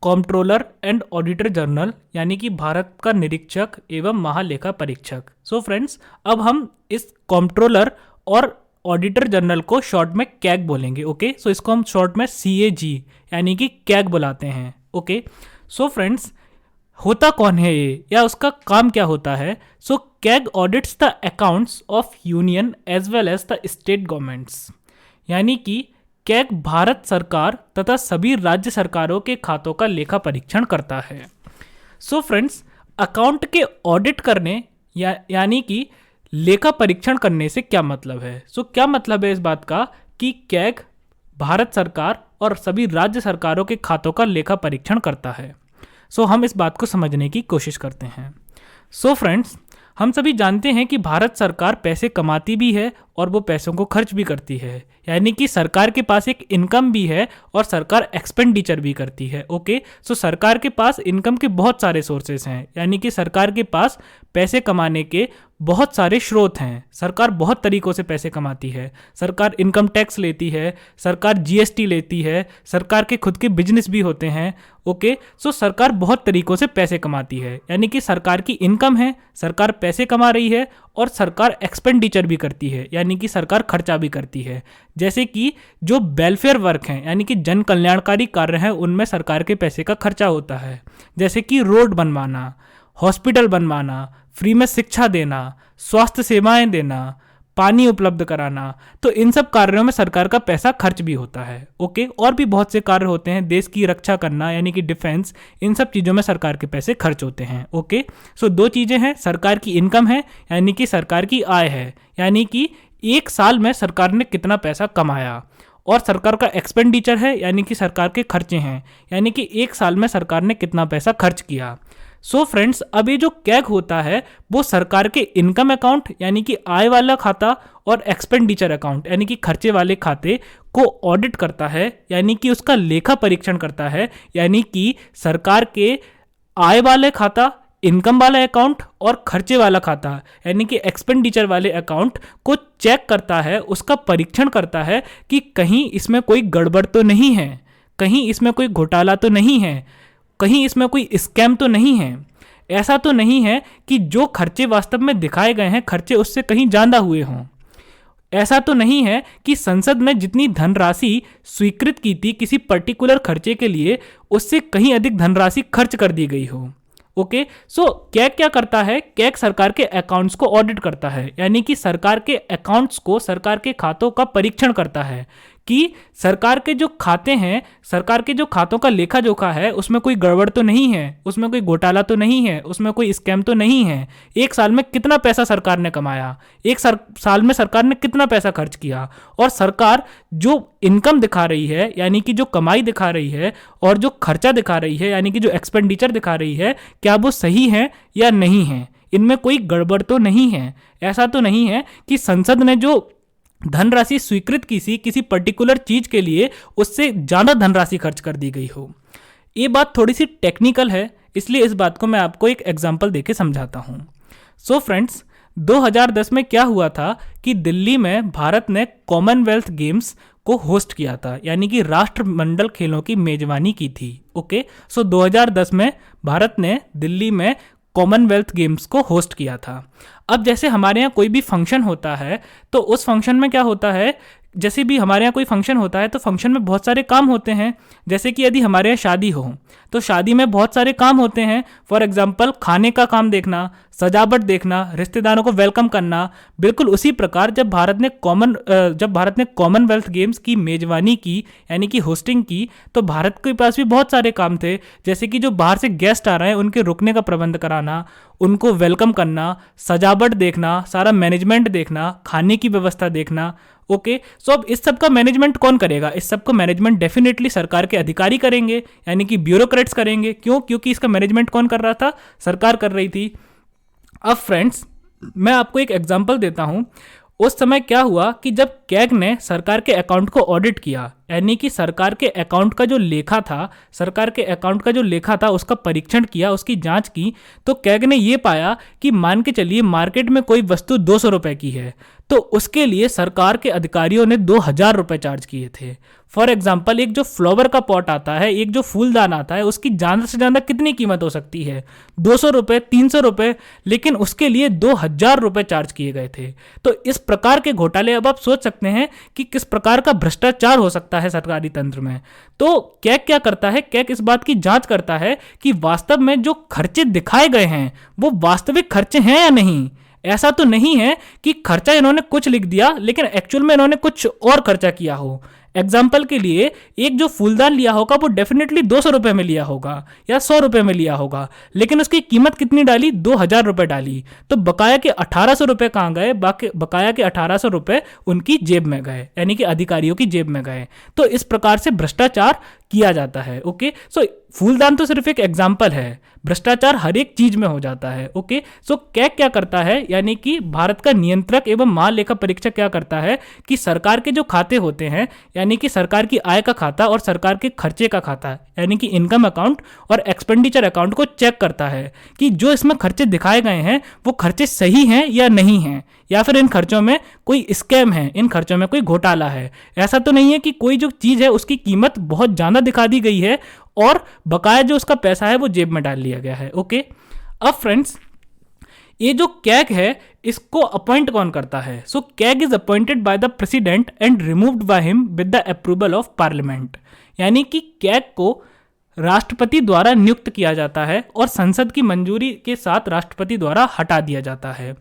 कंट्रोलर एंड ऑडिटर जनरल यानी कि भारत का निरीक्षक एवं महालेखा परीक्षक? सो फ्रेंड्स, अब हम इस कंट्रोलर और ऑडिटर जनरल को शॉर्ट में कैग बोलेंगे। ओके, सो इसको हम शॉर्ट में CAG यानी कि कैग बुलाते हैं। ओके, सो फ्रेंड्स, होता कौन है ये या उसका काम क्या होता है? So CAG audits the accounts of union as well as the state governments, यानी कि कैग भारत सरकार तथा सभी राज्य सरकारों के खातों का लेखा परीक्षण करता है। सो फ्रेंड्स, अकाउंट के ऑडिट करने यानी कि लेखा परीक्षण करने से क्या मतलब है? सो क्या मतलब है इस बात का कि कैग भारत सरकार और सभी राज्य सरकारों के खातों का लेखा परीक्षण करता है। सो हम इस बात को समझने की कोशिश करते हैं। सो फ्रेंड्स, हम सभी जानते हैं कि भारत सरकार पैसे कमाती भी है और वो पैसों को खर्च भी करती है, यानी कि सरकार के पास एक इनकम भी है और सरकार एक्सपेंडिचर भी करती है। ओके, सो सरकार के पास इनकम के बहुत सारे सोर्सेस हैं, यानी कि सरकार के पास पैसे कमाने के बहुत सारे स्रोत हैं। सरकार बहुत तरीकों से पैसे कमाती है। सरकार इनकम टैक्स लेती है, सरकार GST लेती है, सरकार के खुद के बिजनेस भी होते हैं। ओके, सो सरकार बहुत तरीकों से पैसे कमाती है, यानी कि सरकार की इनकम है, सरकार पैसे कमा रही है और सरकार एक्सपेंडिचर भी करती है, यानी कि सरकार खर्चा भी करती है। जैसे कि जो वेलफेयर वर्क हैं यानी कि जन कल्याणकारी कार्य हैं, उनमें सरकार के पैसे का खर्चा होता है। जैसे कि रोड बनवाना, हॉस्पिटल बनवाना, फ्री में शिक्षा देना, स्वास्थ्य सेवाएं देना, पानी उपलब्ध कराना, तो इन सब कार्यों में सरकार का पैसा खर्च भी होता है। ओके, और भी बहुत से कार्य होते हैं, देश की रक्षा करना यानी कि डिफेंस, इन सब चीज़ों में सरकार के पैसे खर्च होते हैं। ओके, सो दो चीज़ें हैं, सरकार की इनकम है यानी कि सरकार की आय है, यानी कि एक साल में सरकार ने कितना पैसा कमाया, और सरकार का एक्सपेंडिचर है यानी कि सरकार के खर्चे हैं, यानी कि एक साल में सरकार ने कितना पैसा खर्च किया। सो फ्रेंड्स, अब ये जो कैग होता है वो सरकार के इनकम अकाउंट यानी कि आय वाला खाता और एक्सपेंडिचर अकाउंट यानी कि खर्चे वाले खाते को ऑडिट करता है, यानी कि उसका लेखा परीक्षण करता है, यानी कि सरकार के आय वाले खाता, इनकम वाला अकाउंट और खर्चे वाला खाता यानी कि एक्सपेंडिचर वाले अकाउंट को चेक करता है, उसका परीक्षण करता है कि कहीं इसमें कोई गड़बड़ तो नहीं है, कहीं इसमें कोई घोटाला तो नहीं है, कहीं इसमें कोई स्कैम तो नहीं है। ऐसा तो नहीं है कि जो खर्चे वास्तव में दिखाए गए हैं खर्चे उससे कहीं ज़्यादा हुए हों। ऐसा तो नहीं है कि संसद में जितनी धनराशि स्वीकृत की थी किसी पर्टिकुलर खर्चे के लिए उससे कहीं अधिक धनराशि खर्च कर दी गई हो। ओके, सो कैग क्या करता है? कैग सरकार के अकाउंट्स को ऑडिट करता है, यानी कि सरकार के अकाउंट्स को, सरकार के खातों का परीक्षण करता है कि सरकार के जो खाते हैं, सरकार के जो खातों का लेखा जोखा है उसमें कोई गड़बड़ तो नहीं है, उसमें कोई घोटाला तो नहीं है, उसमें कोई स्कैम तो नहीं है। एक साल में कितना पैसा सरकार ने कमाया, एक साल में सरकार ने कितना पैसा खर्च किया, और सरकार जो इनकम दिखा रही है यानी कि जो कमाई दिखा रही है और जो खर्चा दिखा रही है यानी कि जो एक्सपेंडिचर दिखा रही है, क्या वो सही है या नहीं है, इनमें कोई गड़बड़ तो नहीं है। ऐसा तो नहीं है कि संसद ने जो धनराशि स्वीकृत की थी किसी पर्टिकुलर चीज के लिए उससे ज़्यादा धनराशि खर्च कर दी गई हो। ये बात थोड़ी सी टेक्निकल है, इसलिए इस बात को मैं आपको एक एग्जांपल देके समझाता हूँ। सो फ्रेंड्स, 2010 में क्या हुआ था कि दिल्ली में भारत ने कॉमनवेल्थ गेम्स को होस्ट किया था, यानी कि राष्ट्रमंडल खेलों की मेजबानी की थी। ओके, सो 2010 में भारत ने दिल्ली में कॉमनवेल्थ गेम्स को होस्ट किया था। अब जैसे हमारे यहाँ कोई भी फंक्शन होता है तो उस फंक्शन में क्या होता है जैसे भी हमारे यहाँ कोई फंक्शन होता है तो फंक्शन में बहुत सारे काम होते हैं। जैसे कि यदि हमारे यहाँ शादी हो तो शादी में बहुत सारे काम होते हैं। फॉर एग्जाम्पल खाने का काम देखना, सजावट देखना, रिश्तेदारों को वेलकम करना। बिल्कुल उसी प्रकार जब भारत ने कॉमनवेल्थ गेम्स की मेजबानी की यानी कि होस्टिंग की, तो भारत के पास भी बहुत सारे काम थे। जैसे कि जो बाहर से गेस्ट आ रहे हैं उनके रुकने का प्रबंध कराना, उनको वेलकम करना, सजावट देखना, सारा मैनेजमेंट देखना, खाने की व्यवस्था देखना। ओके, सो अब इस सब का मैनेजमेंट कौन करेगा? इस सब का मैनेजमेंट डेफिनेटली सरकार के अधिकारी करेंगे, यानी कि ब्यूरोक्रेट्स करेंगे। क्यों? क्योंकि इसका मैनेजमेंट कौन कर रहा था? सरकार कर रही थी। अब फ्रेंड्स, मैं आपको एक एग्जांपल देता हूं। उस समय क्या हुआ कि जब कैग ने सरकार के अकाउंट को ऑडिट किया, यानी कि सरकार के अकाउंट का जो लेखा था उसका परीक्षण किया, उसकी जांच की, तो कैग ने ये पाया कि मान के चलिए मार्केट में कोई वस्तु 200 रुपए की है तो उसके लिए सरकार के अधिकारियों ने 2000 रुपए चार्ज किए थे। फॉर एग्जाम्पल, एक जो फ्लावर का पॉट आता है, एक जो फूलदान आता है, उसकी ज़्यादा से ज़्यादा कितनी कीमत हो सकती है? 200 रुपये, 300 रुपये, लेकिन उसके लिए 2000 रुपये चार्ज किए गए थे। तो इस प्रकार के घोटाले, अब आप सोच सकते हैं कि किस प्रकार का भ्रष्टाचार हो सकता है सरकारी तंत्र में। तो कैग क्या करता है? कैग इस बात की जांच करता है कि वास्तव में जो खर्चे दिखाए गए हैं वो वास्तविक खर्चे हैं या नहीं। ऐसा तो नहीं है कि खर्चा इन्होंने कुछ लिख दिया लेकिन एक्चुअल में इन्होंने कुछ और खर्चा किया हो। एग्जाम्पल के लिए, एक जो फूलदान लिया होगा वो डेफिनेटली 200 रुपये में लिया होगा या 100 रुपये में लिया होगा, लेकिन उसकी कीमत कितनी डाली? 2000 रुपये डाली। तो बकाया के 1800 रुपये कहाँ गए? बकाया के 1800 रुपये उनकी जेब में गए, यानी कि अधिकारियों की जेब में गए। तो इस प्रकार से भ्रष्टाचार किया जाता है। ओके, सो फूलदान तो सिर्फ एक एग्जाम्पल है, भ्रष्टाचार हर एक चीज में हो जाता है। ओके, सो कैग क्या करता है, यानी कि भारत का नियंत्रक एवं महालेखा परीक्षक क्या करता है कि सरकार के जो खाते होते हैं, यानी कि सरकार की आय का खाता और सरकार के खर्चे का खाता, यानी कि इनकम अकाउंट और एक्सपेंडिचर अकाउंट को चेक करता है कि जो इसमें खर्चे दिखाए गए हैं वो खर्चे सही हैं या नहीं हैं, या फिर इन खर्चों में कोई स्कैम है, इन खर्चों में कोई घोटाला है। ऐसा तो नहीं है कि कोई जो चीज़ है उसकी कीमत बहुत ज़्यादा दिखा दी गई है और बकाया जो उसका पैसा है वो जेब में डाल लिया गया है। ओके, अब फ्रेंड्स, ये जो कैग है इसको अपॉइंट कौन करता है? So CAG is appointed by the president and removed by him with the approval of parliament. यानी कि कैग को राष्ट्रपति द्वारा नियुक्त किया जाता है और संसद की मंजूरी के साथ राष्ट्रपति द्वारा हटा दिया जाता है।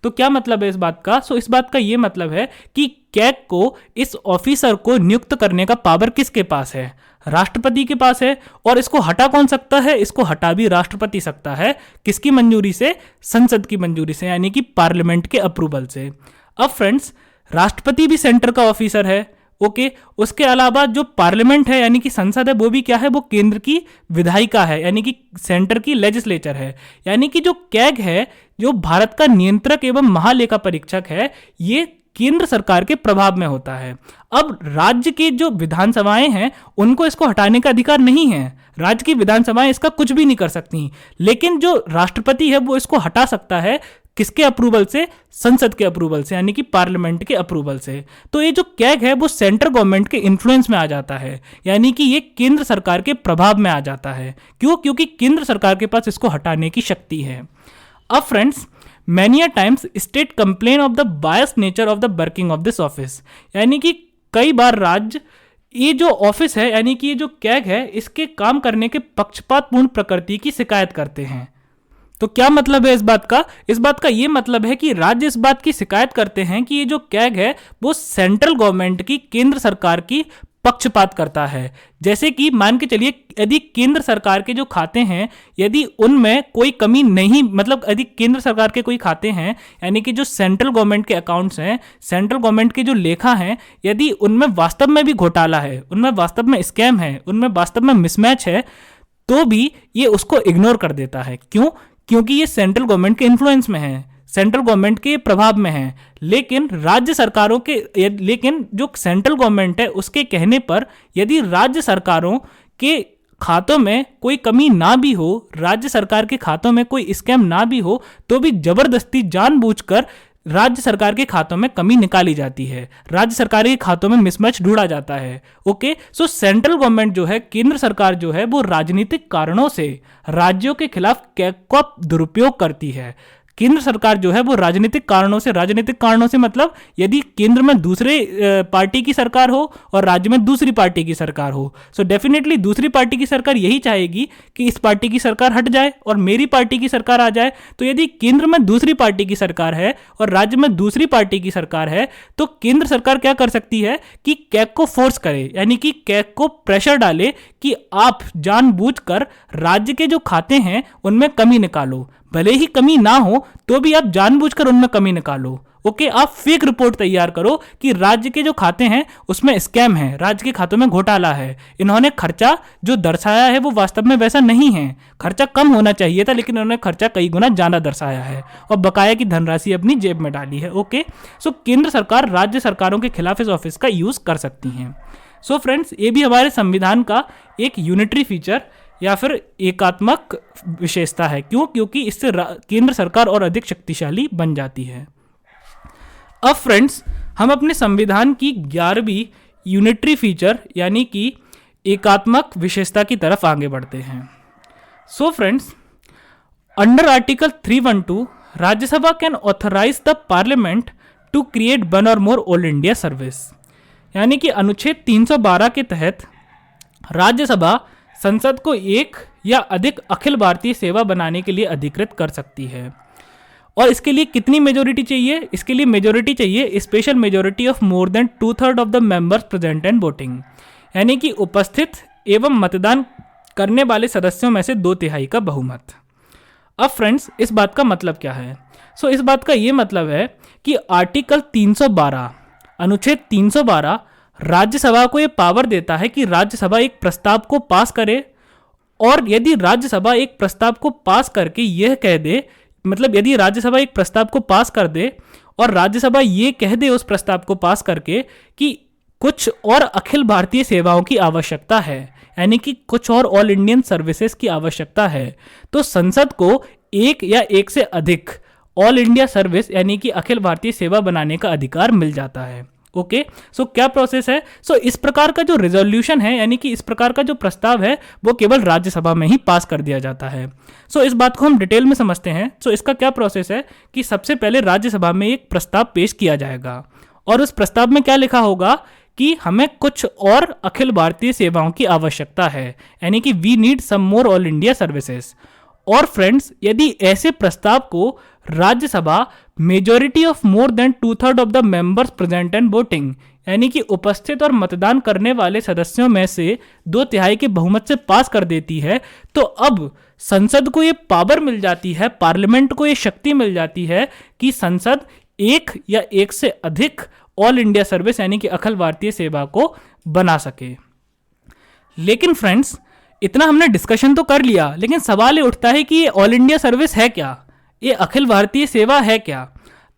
तो क्या मतलब है इस बात का? इस बात का ये मतलब है कि कैग को, इस ऑफिसर को नियुक्त करने का पावर किसके पास है? राष्ट्रपति के पास है। और इसको हटा कौन सकता है? इसको हटा भी राष्ट्रपति सकता है। किसकी मंजूरी से? संसद की मंजूरी से, यानी कि पार्लियामेंट के अप्रूवल से। अब फ्रेंड्स, राष्ट्रपति भी सेंटर का ऑफिसर है। ओके, उसके अलावा जो पार्लियामेंट है यानी कि संसद है वो भी क्या है? वो केंद्र की विधायिका है, यानी कि सेंटर की लेजिस्लेचर है। यानी कि जो कैग है, जो भारत का नियंत्रक एवं महालेखा परीक्षक है, ये केंद्र सरकार के प्रभाव में होता है। अब राज्य की जो विधानसभाएं हैं उनको इसको हटाने का अधिकार नहीं है, राज्य की विधानसभाएं इसका कुछ भी नहीं कर सकती, लेकिन जो राष्ट्रपति है वो इसको हटा सकता है। किसके अप्रूवल से? संसद के अप्रूवल से, यानी कि पार्लियामेंट के अप्रूवल से। तो ये जो कैग है वो सेंट्रल गवर्नमेंट के इन्फ्लुएंस में आ जाता है, यानी कि ये केंद्र सरकार के प्रभाव में आ जाता है। क्यों? क्योंकि केंद्र सरकार के पास इसको हटाने की शक्ति है। अब friends, many a times state complain of the biased nature of the working of this office। यानी कि कई बार राज्य ये जो ऑफिस है, यानी कि ये जो कैग है, इसके काम करने के पक्षपातपूर्ण प्रकृति की शिकायत करते हैं। तो क्या मतलब है इस बात का? इस बात का ये मतलब है कि राज्य इस बात की शिकायत करते हैं कि ये जो कैग है वो सेंट्रल गवर्नमेंट की, केंद्र सरकार की पक्षपात करता है। जैसे कि मान के चलिए, यदि केंद्र सरकार के जो खाते हैं, यदि उनमें कोई कमी नहीं, मतलब यदि केंद्र सरकार के कोई खाते हैं, यानी कि जो सेंट्रल गवर्नमेंट के अकाउंट्स हैं, सेंट्रल गवर्नमेंट के जो लेखा हैं, यदि उनमें वास्तव में भी घोटाला है, उनमें वास्तव में स्कैम है, उनमें वास्तव में मिसमैच है, तो भी ये उसको इग्नोर कर देता है। क्यों? क्योंकि ये सेंट्रल गवर्नमेंट के इन्फ्लुएंस में है, सेंट्रल गवर्नमेंट के प्रभाव में है। लेकिन राज्य सरकारों के, लेकिन जो सेंट्रल गवर्नमेंट है उसके कहने पर यदि राज्य सरकारों के खातों में कोई कमी ना भी हो, राज्य सरकार के खातों में कोई स्कैम ना भी हो, तो भी जबरदस्ती जानबूझकर राज्य सरकार के खातों में कमी निकाली जाती है, राज्य सरकार के खातों में मिसमैच ढूंढा जाता है। ओके, सो सेंट्रल गवर्नमेंट जो है, केंद्र सरकार जो है, वो राजनीतिक कारणों से राज्यों के खिलाफ कैग का दुरुपयोग करती है। केंद्र सरकार जो है वो राजनीतिक कारणों से मतलब यदि केंद्र में दूसरे पार्टी की सरकार हो और राज्य में दूसरी पार्टी की सरकार हो, सो डेफिनेटली दूसरी पार्टी की सरकार यही चाहेगी कि इस पार्टी की सरकार हट जाए और मेरी पार्टी की सरकार आ जाए। तो यदि केंद्र में दूसरी पार्टी की सरकार है और राज्य में दूसरी पार्टी की सरकार है, तो केंद्र सरकार क्या कर सकती है कि कैग को फोर्स करे, यानी कि कैग को प्रेशर डाले कि आप जानबूझकर राज्य के जो खाते हैं उनमें कमी निकालो, भले ही कमी ना हो तो भी आप जानबूझकर उनमें कमी निकालो। ओके, आप फेक रिपोर्ट तैयार करो कि राज्य के जो खाते हैं उसमें स्कैम है, राज्य के खातों में घोटाला है, इन्होंने खर्चा जो दर्शाया है वो वास्तव में वैसा नहीं है, खर्चा कम होना चाहिए था लेकिन इन्होंने खर्चा कई गुना ज्यादा दर्शाया है और बकाया की धनराशि अपनी जेब में डाली है। ओके, सो केंद्र सरकार राज्य सरकारों के खिलाफ इस ऑफिस का यूज कर सकती हैं। सो फ्रेंड्स, ये भी हमारे संविधान का एक यूनिटरी फीचर या फिर एकात्मक विशेषता है। क्यों? क्योंकि इससे केंद्र सरकार और अधिक शक्तिशाली बन जाती है। अब फ्रेंड्स, हम अपने संविधान की 11वीं यूनिटरी फीचर यानी कि एकात्मक विशेषता की तरफ आगे बढ़ते हैं। So friends, under article 312 Rajya Sabha can authorise the parliament to create one or more all India service, यानी कि अनुच्छेद 312 के तहत राज्यसभा संसद को एक या अधिक अखिल भारतीय सेवा बनाने के लिए अधिकृत कर सकती है। और इसके लिए कितनी मेजोरिटी चाहिए? इसके लिए मेजोरिटी चाहिए special majority of more than 2/3 of the members present and voting, यानी कि उपस्थित एवं मतदान करने वाले सदस्यों में से 2/3 का बहुमत। अब फ्रेंड्स, इस बात का मतलब क्या है? सो इस बात का ये मतलब है कि आर्टिकल 312 अनुच्छेद 312 राज्यसभा को यह पावर देता है कि राज्यसभा एक प्रस्ताव को पास करे, और यदि राज्यसभा एक प्रस्ताव को पास करके यह कह दे, मतलब यदि राज्यसभा एक प्रस्ताव को पास कर दे और राज्यसभा ये कह दे उस प्रस्ताव को पास करके कि कुछ और अखिल भारतीय सेवाओं की आवश्यकता है, यानी कि कुछ और ऑल इंडियन सर्विसेज की आवश्यकता है, तो संसद को एक या एक से अधिक ऑल इंडिया सर्विस यानी कि अखिल भारतीय सेवा बनाने का अधिकार मिल जाता है। ओके, सो क्या प्रोसेस है? सो इस प्रकार का जो रिजोल्यूशन है यानी कि इस प्रकार का जो प्रस्ताव है वो केवल राज्यसभा में ही पास कर दिया जाता है। सो इस बात को हम डिटेल में समझते हैं। सो इसका क्या प्रोसेस है कि सबसे पहले राज्यसभा में एक प्रस्ताव पेश किया जाएगा और उस प्रस्ताव में क्या लिखा होगा कि हमें कुछ और अखिल भारतीय सेवाओं की आवश्यकता है, यानी कि we need some more all India services. और फ्रेंड्स, यदि ऐसे प्रस्ताव को Rajya Sabha majority of more than 2/3 of the members present and voting, यानी कि उपस्थित और मतदान करने वाले सदस्यों में से 2/3 के बहुमत से पास कर देती है, तो अब संसद को ये पावर मिल जाती है, पार्लियामेंट को ये शक्ति मिल जाती है कि संसद एक या एक से अधिक ऑल इंडिया सर्विस यानी कि अखिल भारतीय सेवा को बना सके। लेकिन फ्रेंड्स, इतना हमने डिस्कशन तो कर लिया, लेकिन सवाल ये उठता है कि ये ऑल इंडिया सर्विस है क्या, ये अखिल भारतीय सेवा है क्या?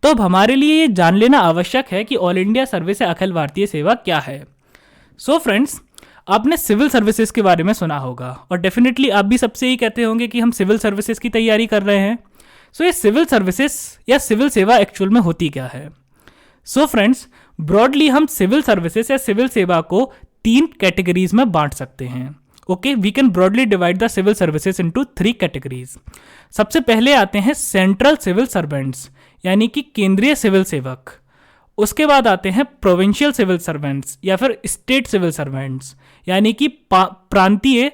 तो अब हमारे लिए ये जान लेना आवश्यक है कि ऑल इंडिया सर्विस या अखिल भारतीय सेवा क्या है। सो फ्रेंड्स, आपने सिविल सर्विसेज के बारे में सुना होगा और डेफिनेटली आप भी सबसे ही कहते होंगे कि हम सिविल सर्विसेज की तैयारी कर रहे हैं। सो ये सिविल सर्विसेज या सिविल सेवा एक्चुअल में होती क्या है? सो फ्रेंड्स, ब्रॉडली हम सिविल सर्विसेज या सिविल सेवा को 3 कैटेगरीज में बांट सकते हैं। Okay, we can broadly divide the civil services into 3 categories. सबसे पहले आते हैं सेंट्रल सिविल सर्वेंट्स, यानी कि केंद्रीय सिविल सेवक। उसके बाद आते हैं प्रोविंशियल सिविल सर्वेंट्स या फिर स्टेट सिविल सर्वेंट्स, यानी कि प्रांतीय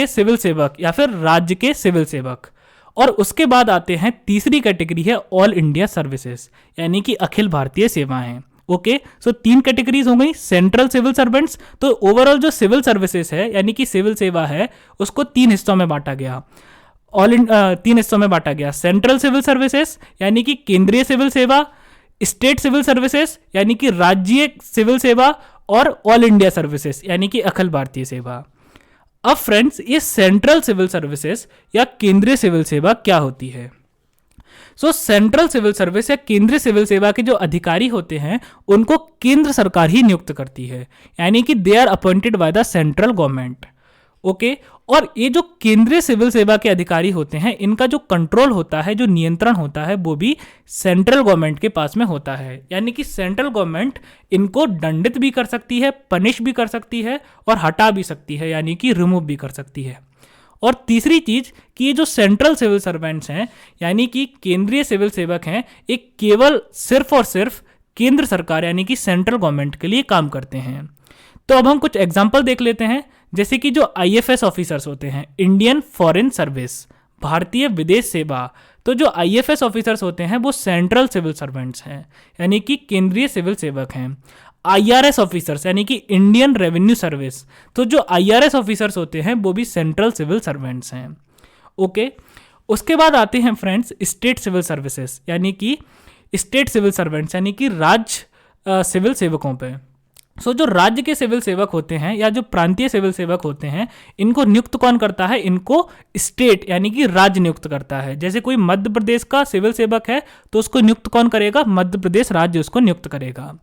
सिविल सेवक या फिर राज्य के सिविल सेवक। और उसके बाद आते हैं तीसरी कैटेगरी है ऑल इंडिया सर्विसेज, यानी कि अखिल भारतीय सेवाएं। ओके, सो 3 कैटेगरीज हो गई। सेंट्रल सिविल सर्वेंट्स, तो ओवरऑल जो सिविल सर्विसेज है यानी कि सिविल सेवा है उसको 3 हिस्सों में बांटा गया। 3 हिस्सों में बांटा गया। सेंट्रल सिविल सर्विसेज यानी कि केंद्रीय सिविल सेवा, स्टेट सिविल सर्विसेज यानी कि राज्य सिविल सेवा, और ऑल इंडिया सर्विसेज यानी कि अखिल भारतीय सेवा। अब फ्रेंड्स, ये सेंट्रल सिविल सर्विसेज या केंद्रीय सिविल सेवा क्या होती है? सो सेंट्रल सिविल सर्विस या केंद्रीय सिविल सेवा के जो अधिकारी होते हैं उनको केंद्र सरकार ही नियुक्त करती है, यानी कि they are appointed by the central government. Okay, और ये जो केंद्रीय सिविल सेवा के अधिकारी होते हैं इनका जो कंट्रोल होता है, जो नियंत्रण होता है, वो भी सेंट्रल गवर्नमेंट के पास में होता है। यानी कि सेंट्रल गवर्नमेंट इनको दंडित भी कर सकती है, पनिश भी कर सकती है और हटा भी सकती है, यानी कि रिमूव भी कर सकती है। और तीसरी चीज कि ये जो सेंट्रल सिविल सर्वेंट्स हैं यानी कि केंद्रीय सिविल सेवक हैं, एक केवल सिर्फ और सिर्फ केंद्र सरकार यानी कि सेंट्रल गवर्नमेंट के लिए काम करते हैं। तो अब हम कुछ एग्जाम्पल देख लेते हैं, जैसे कि जो आईएफएस ऑफिसर्स होते हैं, इंडियन फॉरेन सर्विस, भारतीय विदेश सेवा। तो जो आईएफएस ऑफिसर्स होते हैं वो सेंट्रल सिविल सर्वेंट्स हैं यानी कि केंद्रीय सिविल सेवक हैं। आईआरएस ऑफिसर्स यानी कि इंडियन रेवेन्यू सर्विस, तो जो आईआरएस ऑफिसर्स होते हैं वो भी सेंट्रल सिविल सर्वेंट्स हैं। ओके, उसके बाद आते हैं फ्रेंड्स स्टेट सिविल सर्विसेज यानी कि स्टेट सिविल सर्वेंट्स यानी कि राज्य सिविल सेवकों पे। सो जो राज्य के सिविल सेवक होते हैं या जो प्रांतीय सिविल सेवक होते हैं, इनको नियुक्त कौन करता है? इनको स्टेट यानी कि राज्य नियुक्त करता है। जैसे कोई मध्य प्रदेश का सिविल सेवक है तो उसको नियुक्त कौन करेगा? मध्य प्रदेश राज्य उसको नियुक्त करेगा।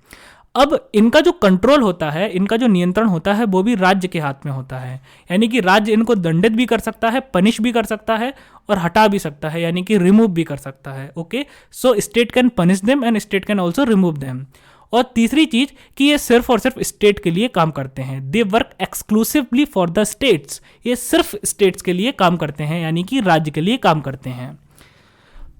अब इनका जो कंट्रोल होता है, इनका जो नियंत्रण होता है वो भी राज्य के हाथ में होता है, यानी कि राज्य इनको दंडित भी कर सकता है, पनिश भी कर सकता है और हटा भी सकता है यानी कि रिमूव भी कर सकता है। Okay, so state can punish them and state can also remove them. और तीसरी चीज कि ये सिर्फ और सिर्फ स्टेट के लिए काम करते हैं, they work exclusively for the states, ये सिर्फ स्टेट्स के लिए काम करते हैं यानी कि राज्य के लिए काम करते हैं।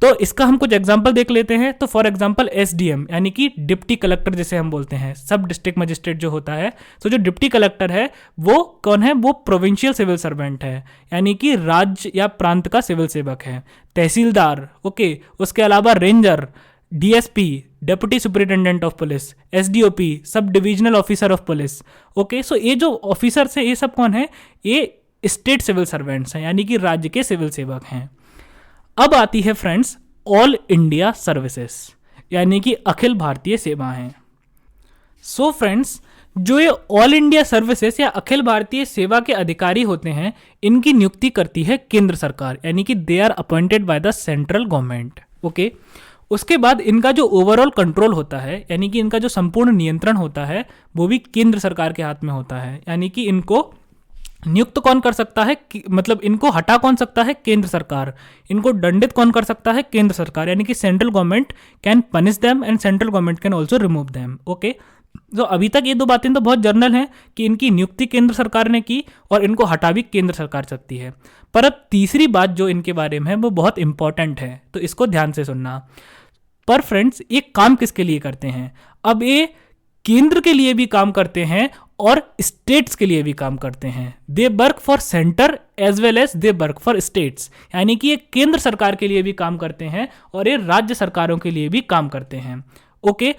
तो इसका हम कुछ एग्जांपल देख लेते हैं। तो फॉर एग्जांपल एसडीएम यानी कि डिप्टी कलेक्टर जिसे हम बोलते हैं, सब डिस्ट्रिक्ट मजिस्ट्रेट जो होता है। तो जो डिप्टी कलेक्टर है वो कौन है? वो प्रोविंशियल सिविल सर्वेंट है यानी कि राज्य या प्रांत का सिविल सेवक है। तहसीलदार, ओके, उसके अलावा ranger, DSP, deputy superintendent of police, SDOP, sub divisional officer of police. Okay, so ये जो ऑफिसर्स हैं ये सब कौन है? ये स्टेट सिविल सर्वेंट्स हैं यानी कि राज्य के सिविल सेवक हैं। अब आती है फ्रेंड्स ऑल इंडिया सर्विसेज यानी कि अखिल भारतीय सेवाएं। सो फ्रेंड्स, जो ये ऑल इंडिया सर्विसेज या अखिल भारतीय सेवा के अधिकारी होते हैं, इनकी नियुक्ति करती है केंद्र सरकार यानी कि they are appointed by the central government. Okay, उसके बाद इनका जो ओवरऑल कंट्रोल होता है यानी कि इनका जो संपूर्ण नियंत्रण होता है वो भी केंद्र सरकार के हाथ में होता है, यानी कि इनको नियुक्त कौन कर सकता है? मतलब इनको हटा कौन सकता है? केंद्र सरकार। इनको दंडित कौन कर सकता है? केंद्र सरकार, यानी कि central government can punish them and central government can also remove them. Okay, तो अभी तक ये दो बातें तो बहुत जनरल हैं कि इनकी नियुक्ति केंद्र सरकार ने की और इनको हटा भी केंद्र सरकार सकती है। पर अब तीसरी बात जो इनके बारे में है वो बहुत इंपॉर्टेंट है, तो इसको ध्यान से सुनना। पर फ्रेंड्स, ये काम किसके लिए करते हैं? अब ये केंद्र के लिए भी काम करते हैं और स्टेट्स के लिए भी काम करते हैं। They work for centre as well as they work for states, यानी कि ये केंद्र सरकार के लिए भी काम करते हैं और ये राज्य सरकारों के लिए भी काम करते हैं। ओके,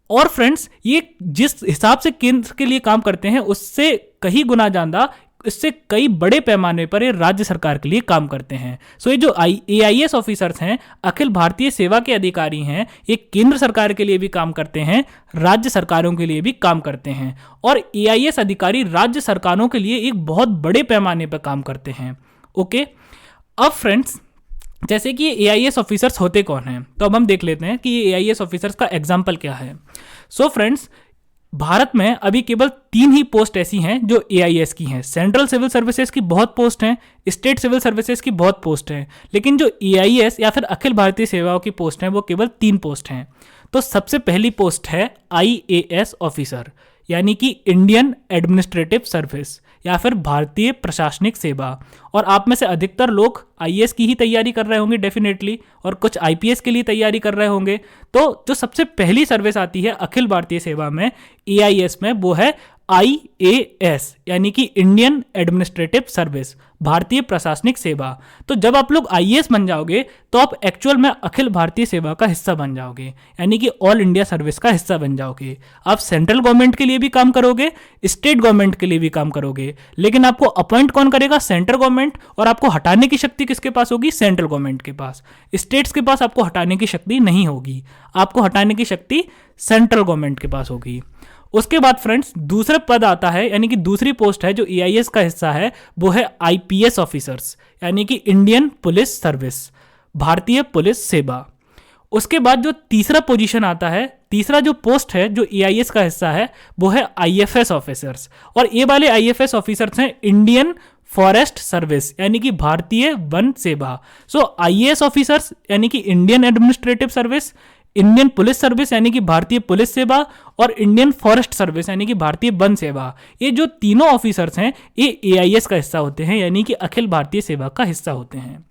और फ्रेंड्स, ये जिस हिसाब से केंद्र के लिए काम करते हैं उससे कहीं गुना ज्यादा, इससे कई बड़े पैमाने पर ये राज्य सरकार के लिए काम करते हैं। सो ये जो AIS ऑफिसर्स हैं, अखिल भारतीय सेवा के अधिकारी हैं, ये केंद्र सरकार के लिए भी काम करते हैं, राज्य सरकारों के लिए भी काम करते हैं। और AIS अधिकारी राज्य सरकारों के लिए एक बहुत बड़े पैमाने पर काम करते हैं। ओके, अब फ्रेंड्स, जैसे कि ये AIS ऑफिसर्स होते कौन हैं, तो अब हम देख लेते हैं कि ये AIS ऑफिसर्स का एग्जाम्पल क्या है। सो फ्रेंड्स, भारत में अभी केवल 3 ही पोस्ट ऐसी हैं जो AIS की हैं। सेंट्रल सिविल सर्विसेज की बहुत पोस्ट हैं, स्टेट सिविल सर्विसेज की बहुत पोस्ट हैं, लेकिन जो AIS या फिर अखिल भारतीय सेवाओं की पोस्ट हैं वो केवल 3 पोस्ट हैं। तो सबसे पहली पोस्ट है IAS ऑफिसर, यानी कि इंडियन एडमिनिस्ट्रेटिव सर्विस या फिर भारतीय प्रशासनिक सेवा। और आप में से अधिकतर लोग IAS की ही तैयारी कर रहे होंगे डेफिनेटली, और कुछ IPS के लिए तैयारी कर रहे होंगे। तो जो सबसे पहली सर्विस आती है अखिल भारतीय सेवा में, AIS में, वो है IAS यानी कि इंडियन एडमिनिस्ट्रेटिव सर्विस, भारतीय प्रशासनिक सेवा। तो जब आप लोग IAS बन जाओगे तो आप एक्चुअल में अखिल भारतीय सेवा का हिस्सा बन जाओगे, यानी कि ऑल इंडिया सर्विस का हिस्सा बन जाओगे। आप सेंट्रल गवर्नमेंट के लिए भी काम करोगे, स्टेट गवर्नमेंट के लिए भी काम करोगे, लेकिन आपको अपॉइंट कौन करेगा? Central government. और आपको हटाने की शक्ति किसके पास होगी? सेंट्रल गवर्नमेंट के पास। स्टेट्स के पास आपको हटाने की शक्ति नहीं होगी, आपको हटाने की शक्ति सेंट्रल गवर्नमेंट के पास होगी। उसके बाद फ्रेंड्स, दूसरा पद आता है, यानी कि दूसरी पोस्ट है जो AIS का हिस्सा है, वो है IPS ऑफिसर्स, यानी कि इंडियन पुलिस सर्विस, भारतीय पुलिस सेवा। उसके बाद जो तीसरा पोजीशन आता है, तीसरा जो पोस्ट है जो AIS का हिस्सा है, वो है IFS ऑफिसर्स। और ये वाले IFS ऑफिसर्स हैं इंडियन फॉरेस्ट सर्विस, यानी कि भारतीय वन सेवा। सो IAS ऑफिसर्स यानी कि Indian administrative service, Indian police service यानी कि भारतीय पुलिस सेवा और इंडियन फॉरेस्ट सर्विस यानी कि भारतीय वन सेवा। ये जो तीनों ऑफिसर्स हैं ये एआईएस का हिस्सा होते हैं, यानी कि अखिल भारतीय सेवा का हिस्सा होते हैं।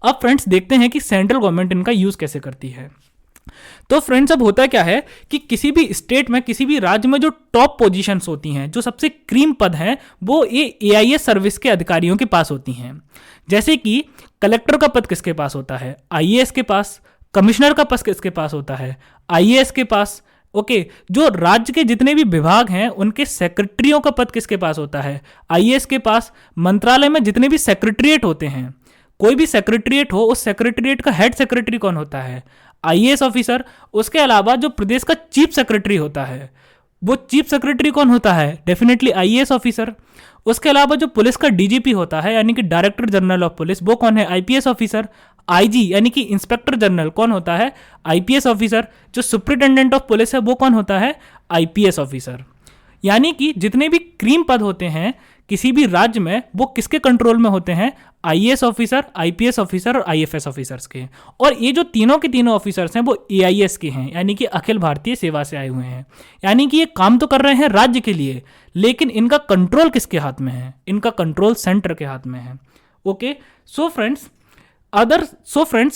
अब फ्रेंड्स देखते हैं कि सेंट्रल गवर्नमेंट इनका यूज कैसे करती है। तो फ्रेंड्स अब होता क्या है कि किसी भी स्टेट में, किसी भी राज्य में जो टॉप पोजीशंस होती हैं, जो सबसे क्रीम पद हैं, वो ये एआईएस सर्विस के अधिकारियों के पास होती हैं। जैसे कि कलेक्टर का पद किसके पास होता है? आईएएस के पास। कमिश्नर का पद किसके पास होता है? आईएएस के पास। ओके, जो राज्य के जितने भी विभाग हैं उनके सेक्रेटरियों का पद किसके पास होता है? आईएएस के पास। मंत्रालय में जितने भी सेक्रेटरिएट होते हैं, कोई भी सेक्रेटरिएट हो, उस सेक्रेटरिएट का हेड सेक्रेटरी कौन होता है? IAS officer. उसके अलावा जो प्रदेश का चीफ सेक्रेटरी होता है, वो चीफ सेक्रेटरी कौन होता है? Definitely IAS officer. उसके अलावा जो पुलिस का डीजीपी होता है यानी कि डायरेक्टर जनरल ऑफ पुलिस, वो कौन है? IPS officer. आईजी यानी कि इंस्पेक्टर जनरल कौन होता है? IPS officer. जो सुप्रिटेंडेंट ऑफ पुलिस है वो कौन होता है? IPS officer. यानी कि जितने भी क्रीम पद होते हैं किसी भी राज्य में, वो किसके कंट्रोल में होते हैं? आईएएस ऑफिसर, आईपीएस ऑफिसर और आईएफएस ऑफिसर्स के। और ये जो तीनों के तीनों ऑफिसर्स हैं वो एआईएस के हैं, यानी कि अखिल भारतीय सेवा से आए हुए हैं। यानी कि ये काम तो कर रहे हैं राज्य के लिए, लेकिन इनका कंट्रोल किसके हाथ में है? इनका कंट्रोल सेंटर के हाथ में है। Okay, so friends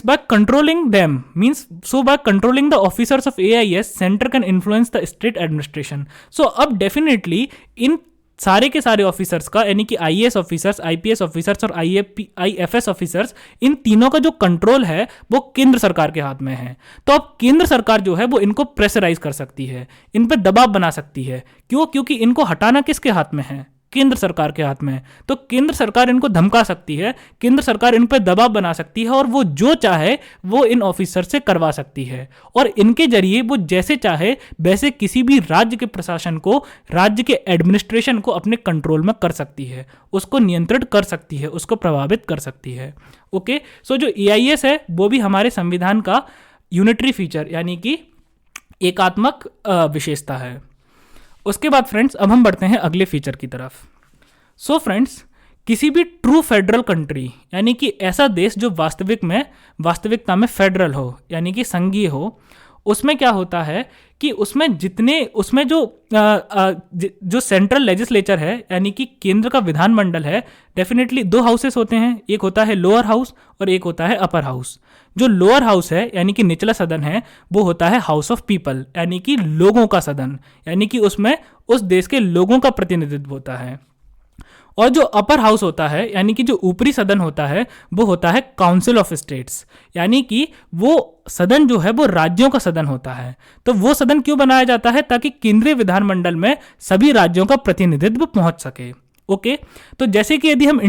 by controlling them means, so by controlling the officers of AIS, center can influence the state administration. So अब definitely इन सारे के सारे ऑफिसर्स का, यानी कि आईएएस ऑफिसर्स, आईपीएस ऑफिसर्स और आईएफएस ऑफिसर्स, इन तीनों का जो कंट्रोल है वो केंद्र सरकार के हाथ में है। तो अब केंद्र सरकार जो है वो इनको प्रेशराइज कर सकती है, इन पर दबाव बना सकती है। क्यों? क्योंकि इनको हटाना किसके हाथ में है? केंद्र सरकार के हाथ में। तो केंद्र सरकार इनको धमका सकती है, केंद्र सरकार इन पर दबाव बना सकती है और वो जो चाहे वो इन ऑफिसर से करवा सकती है। और इनके जरिए वो जैसे चाहे वैसे किसी भी राज्य के प्रशासन को, राज्य के एडमिनिस्ट्रेशन को अपने कंट्रोल में कर सकती है, उसको नियंत्रित कर सकती है, उसको प्रभावित कर सकती है। ओके, सो जो एआईएस है वो भी हमारे संविधान का यूनिटरी फीचर यानी कि एकात्मक विशेषता है। उसके बाद फ्रेंड्स अब हम बढ़ते हैं अगले फीचर की तरफ। सो फ्रेंड्स, किसी भी ट्रू फेडरल कंट्री यानी कि ऐसा देश जो वास्तविकता में फेडरल हो यानी कि संघीय हो, उसमें क्या होता है कि उसमें जो सेंट्रल लेजिस्लेचर है यानी कि केंद्र का विधानमंडल है, डेफिनेटली दो हाउसेस होते हैं, एक होता है लोअर हाउस और एक होता है अपर हाउस। जो लोअर हाउस है यानी कि निचला सदन है वो होता है हाउस ऑफ पीपल यानी कि लोगों का सदन, यानी कि उसमें उस देश के लोगों का प्रतिनिधित्व होता है। और जो अपर हाउस होता है यानी कि जो ऊपरी सदन होता है वो होता है काउंसिल ऑफ स्टेट्स, यानी कि वो सदन जो है वो राज्यों का सदन होता है। तो वो सदन क्यों बनाया जाता है? ताकि केंद्रीय विधानमंडल में सभी राज्यों का प्रतिनिधित्व पहुंच सके। ओके, तो जैसे कि यदि हम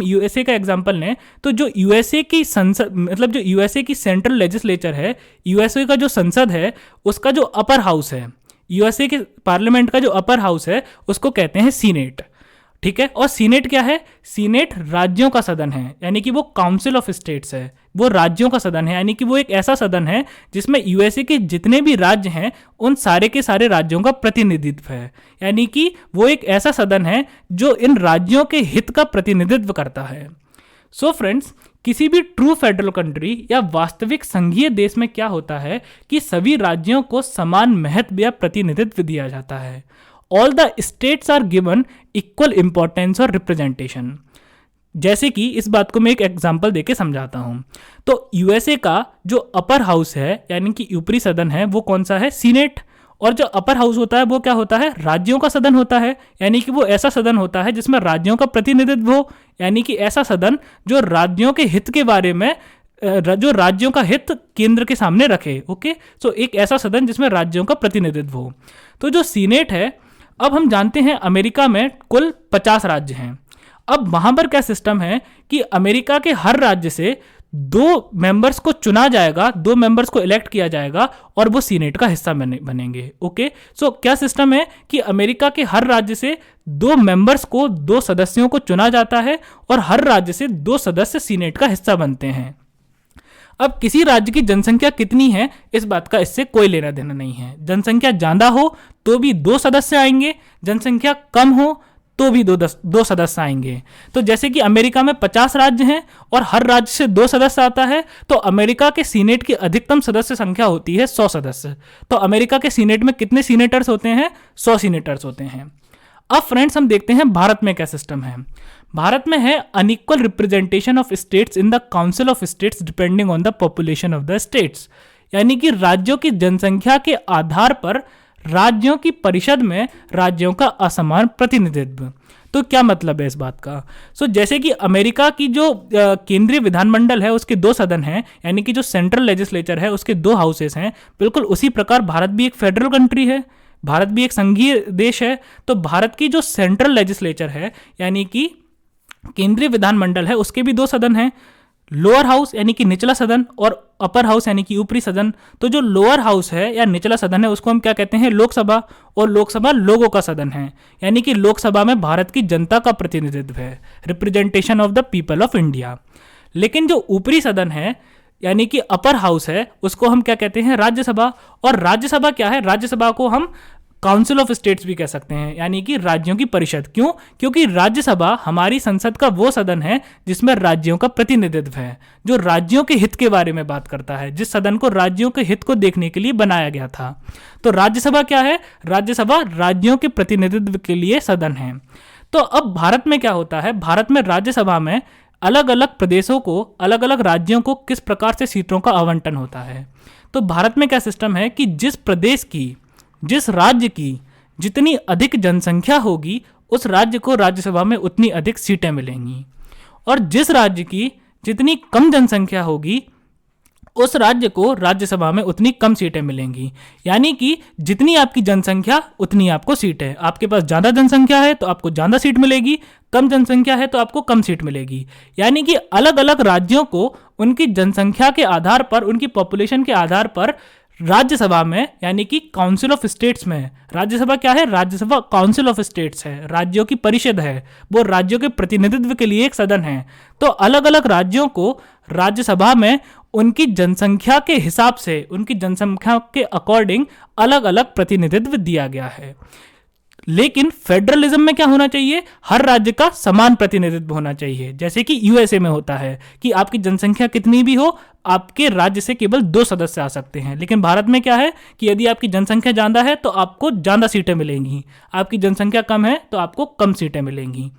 यूएसए का एग्जांपल लें, तो जो यूएसए की संसद, मतलब जो यूएसए की सेंट्रल लेजिस्लेचर है, यूएसए का जो संसद है उसका जो अपर हाउस है, यूएसए के पार्लियामेंट का जो अपर हाउस है उसको कहते हैं सीनेट। ठीक है, और सीनेट क्या है? सीनेट राज्यों का सदन है, यानी कि वो काउंसिल ऑफ स्टेट्स है, वो राज्यों का सदन है, यानी कि वो एक ऐसा सदन है जिसमें यूएसए के जितने भी राज्य हैं उन सारे के सारे राज्यों का प्रतिनिधित्व है। यानी कि वो एक ऐसा सदन है जो इन राज्यों के हित का प्रतिनिधित्व करता है। सो फ्रेंड्स, किसी भी ट्रू फेडरल कंट्री या वास्तविक संघीय देश में क्या होता है कि सभी राज्यों को समान महत्व या प्रतिनिधित्व दिया जाता है। All the states are given equal importance और रिप्रेजेंटेशन। जैसे कि इस बात को मैं एक एग्जांपल देके समझाता हूं। तो यूएसए का जो अपर हाउस है यानी कि ऊपरी सदन है वो कौन सा है? सीनेट। और जो अपर हाउस होता है वो क्या होता है? राज्यों का सदन होता है, यानी कि वो ऐसा सदन होता है जिसमें राज्यों का प्रतिनिधित्व हो, यानी कि ऐसा सदन जो राज्यों के हित के बारे में, जो राज्यों का हित केंद्र के सामने रखे। ओके, सो एक ऐसा सदन जिसमें राज्यों का प्रतिनिधित्व हो। तो जो सीनेट है, अब हम जानते हैं अमेरिका में कुल 50 राज्य हैं। अब वहां पर क्या सिस्टम है कि अमेरिका के हर राज्य से 2 मेंबर्स को चुना जाएगा, 2 मेंबर्स को इलेक्ट किया जाएगा और वो सीनेट का हिस्सा बनेंगे। ओके, सो क्या सिस्टम है कि अमेरिका के हर राज्य से 2 मेंबर्स को, 2 सदस्यों को चुना जाता है और हर राज्य से 2 सदस्य सीनेट का हिस्सा बनते हैं। अब किसी राज्य की जनसंख्या कितनी है इस बात का इससे कोई लेना देना नहीं है। जनसंख्या ज्यादा हो तो भी 2 सदस्य आएंगे, जनसंख्या कम हो तो भी दो सदस्य आएंगे। तो जैसे कि अमेरिका में 50 राज्य हैं और हर राज्य से 2 सदस्य आता है, तो अमेरिका के सीनेट की अधिकतम सदस्य संख्या होती है 100 सदस्य। तो अमेरिका के सीनेट में कितने सीनेटर्स होते हैं? 100 सीनेटर्स होते हैं। अब फ्रेंड्स हम देखते हैं भारत में क्या सिस्टम है। भारत में है unequal representation of states in the council of states depending on the population of the states, यानी कि राज्यों की जनसंख्या के आधार पर राज्यों की परिषद में राज्यों का असमान प्रतिनिधित्व। तो क्या मतलब है इस बात का? जैसे कि अमेरिका की जो केंद्रीय विधानमंडल है उसके 2 सदन हैं, यानी कि जो सेंट्रल लेजिस्लेचर है उसके 2 हाउसेस हैं, बिल्कुल उसी प्रकार भारत भी एक फेडरल कंट्री है, भारत भी एक संघीय देश है। तो भारत की जो सेंट्रल लेजिस्लेचर है यानी कि केंद्रीय विधानमंडल है उसके भी 2 सदन हैं, लोअर हाउस यानी कि निचला सदन और अपर हाउस यानी कि ऊपरी सदन। तो जो लोअर हाउस है या निचला सदन है उसको हम क्या कहते हैं? लोकसभा। और लोकसभा लोगों का सदन है, यानी कि लोकसभा में भारत की जनता का प्रतिनिधित्व है, representation of the people of India. लेकिन जो ऊपरी सदन है यानी कि अपर हाउस है उसको हम क्या कहते हैं? राज्यसभा। और राज्यसभा क्या है? राज्यसभा को हम काउंसिल ऑफ स्टेट्स भी कह सकते हैं, यानी कि राज्यों की परिषद। क्यों? क्योंकि राज्यसभा हमारी संसद का वो सदन है जिसमें राज्यों का प्रतिनिधित्व है, जो राज्यों के हित के बारे में बात करता है, जिस सदन को राज्यों के हित को देखने के लिए बनाया गया था। तो राज्यसभा क्या है? राज्यसभा राज्यों के प्रतिनिधित्व के लिए सदन है। तो अब भारत में क्या होता है? भारत में राज्यसभा में अलग अलग प्रदेशों को, अलग अलग राज्यों को किस प्रकार से सीटों का आवंटन होता है। तो भारत में क्या सिस्टम है कि जिस प्रदेश की, जिस राज्य की जितनी अधिक जनसंख्या होगी उस राज्य को राज्यसभा में उतनी अधिक सीटें मिलेंगी, और जिस राज्य की जितनी कम जनसंख्या होगी उस राज्य को राज्यसभा में उतनी कम सीटें मिलेंगी। यानी कि जितनी आपकी जनसंख्या उतनी आपको सीट है। आपके पास ज़्यादा जनसंख्या है तो आपको ज़्यादा सीट मिलेगी, कम जनसंख्या है तो आपको कम सीट मिलेगी। यानी कि अलग अलग राज्यों को उनकी जनसंख्या के आधार पर, उनकी पॉपुलेशन के आधार पर राज्यसभा में यानी कि काउंसिल ऑफ स्टेट्स में, राज्यसभा क्या है? राज्यसभा काउंसिल ऑफ स्टेट्स है, राज्यों की परिषद है, वो राज्यों के प्रतिनिधित्व के लिए एक सदन है। तो अलग अलग राज्यों को राज्यसभा में उनकी जनसंख्या के हिसाब से, उनकी जनसंख्या के अकॉर्डिंग अलग अलग प्रतिनिधित्व दिया गया है। लेकिन फेडरलिज्म में क्या होना चाहिए? हर राज्य का समान प्रतिनिधित्व होना चाहिए, जैसे कि यूएसए में होता है कि आपकी जनसंख्या कितनी भी हो, आपके राज्य से केवल 2 सदस्य आ सकते हैं। लेकिन भारत में क्या है कि यदि आपकी जनसंख्या ज़्यादा है तो आपको ज़्यादा सीटें मिलेंगी, आपकी जनसंख्या कम है तो आपको कम सीटें मिलेंगी।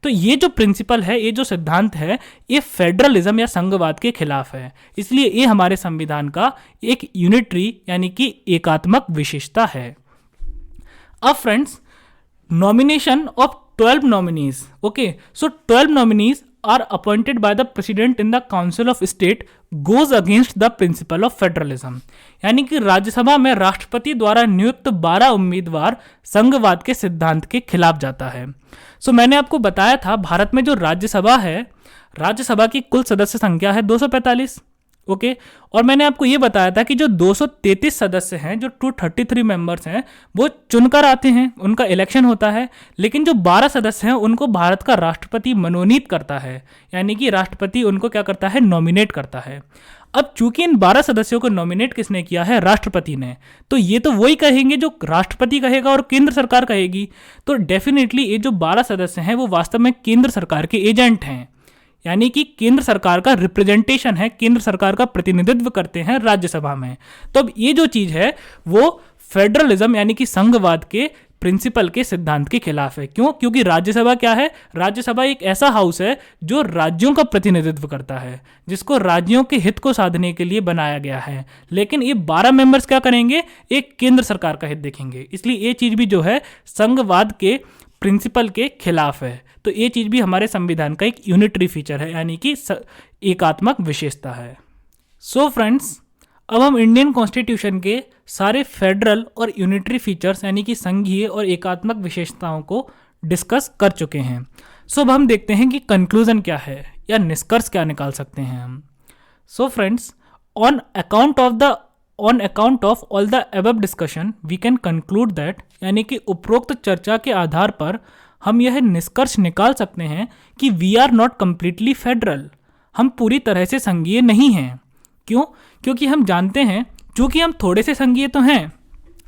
तो ये जो प्रिंसिपल है, ये जो सिद्धांत है, ये फेडरलिज्म या संघवाद के खिलाफ है। इसलिए ये हमारे संविधान का एक यूनिटरी यानी कि एकात्मक विशेषता है। अब friends, nomination of 12 nominees. Okay, so 12 nominees are appointed by the president in the council of state goes against the principle of federalism. यानी कि राज्यसभा में राष्ट्रपति द्वारा नियुक्त 12 उम्मीदवार संघवाद के सिद्धांत के खिलाफ जाता है। मैंने आपको बताया था भारत में जो राज्यसभा है, राज्यसभा की कुल सदस्य संख्या है 245। ओके, और मैंने आपको ये बताया था कि जो 233 सदस्य हैं, जो 233 मेंबर्स हैं, वो चुनकर आते हैं, उनका इलेक्शन होता है। लेकिन जो 12 सदस्य हैं उनको भारत का राष्ट्रपति मनोनीत करता है, यानी कि राष्ट्रपति उनको क्या करता है? नॉमिनेट करता है। अब चूंकि इन 12 सदस्यों को नॉमिनेट किसने किया है? राष्ट्रपति ने। तो ये तो वही कहेंगे जो राष्ट्रपति कहेगा और केंद्र सरकार कहेगी। तो डेफिनेटली ये जो 12 सदस्य हैं वो वास्तव में केंद्र सरकार के एजेंट हैं, यानी कि केंद्र सरकार का रिप्रेजेंटेशन है, केंद्र सरकार का प्रतिनिधित्व करते हैं राज्यसभा में। तो अब ये जो चीज है वो फेडरलिज्म यानी कि संघवाद के प्रिंसिपल के सिद्धांत के खिलाफ है। क्यों? क्योंकि राज्यसभा क्या है? राज्यसभा एक ऐसा हाउस है जो राज्यों का प्रतिनिधित्व करता है, जिसको राज्यों के हित को साधने के लिए बनाया गया है। लेकिन ये 12 मेंबर्स क्या करेंगे? एक केंद्र सरकार का हित देखेंगे। इसलिए ये चीज भी जो है संघवाद के प्रिंसिपल के खिलाफ है। तो ये चीज भी हमारे संविधान का एक यूनिटरी फीचर है, यानी कि एकात्मक विशेषता है। फ्रेंड्स, अब हम इंडियन कॉन्स्टिट्यूशन के सारे फेडरल और यूनिटरी फीचर्स यानी कि संघीय और एकात्मक विशेषताओं को डिस्कस कर चुके हैं। अब हम देखते हैं कि कंक्लूजन क्या है या निष्कर्ष क्या निकाल सकते हैं हम। Friends, on account of all the above discussion we can conclude that, यानी कि उपरोक्त चर्चा के आधार पर हम यह निष्कर्ष निकाल सकते हैं कि we are not completely federal, हम पूरी तरह से संघीय नहीं हैं। क्यों? क्योंकि हम जानते हैं, चूंकि हम थोड़े से संघीय तो हैं,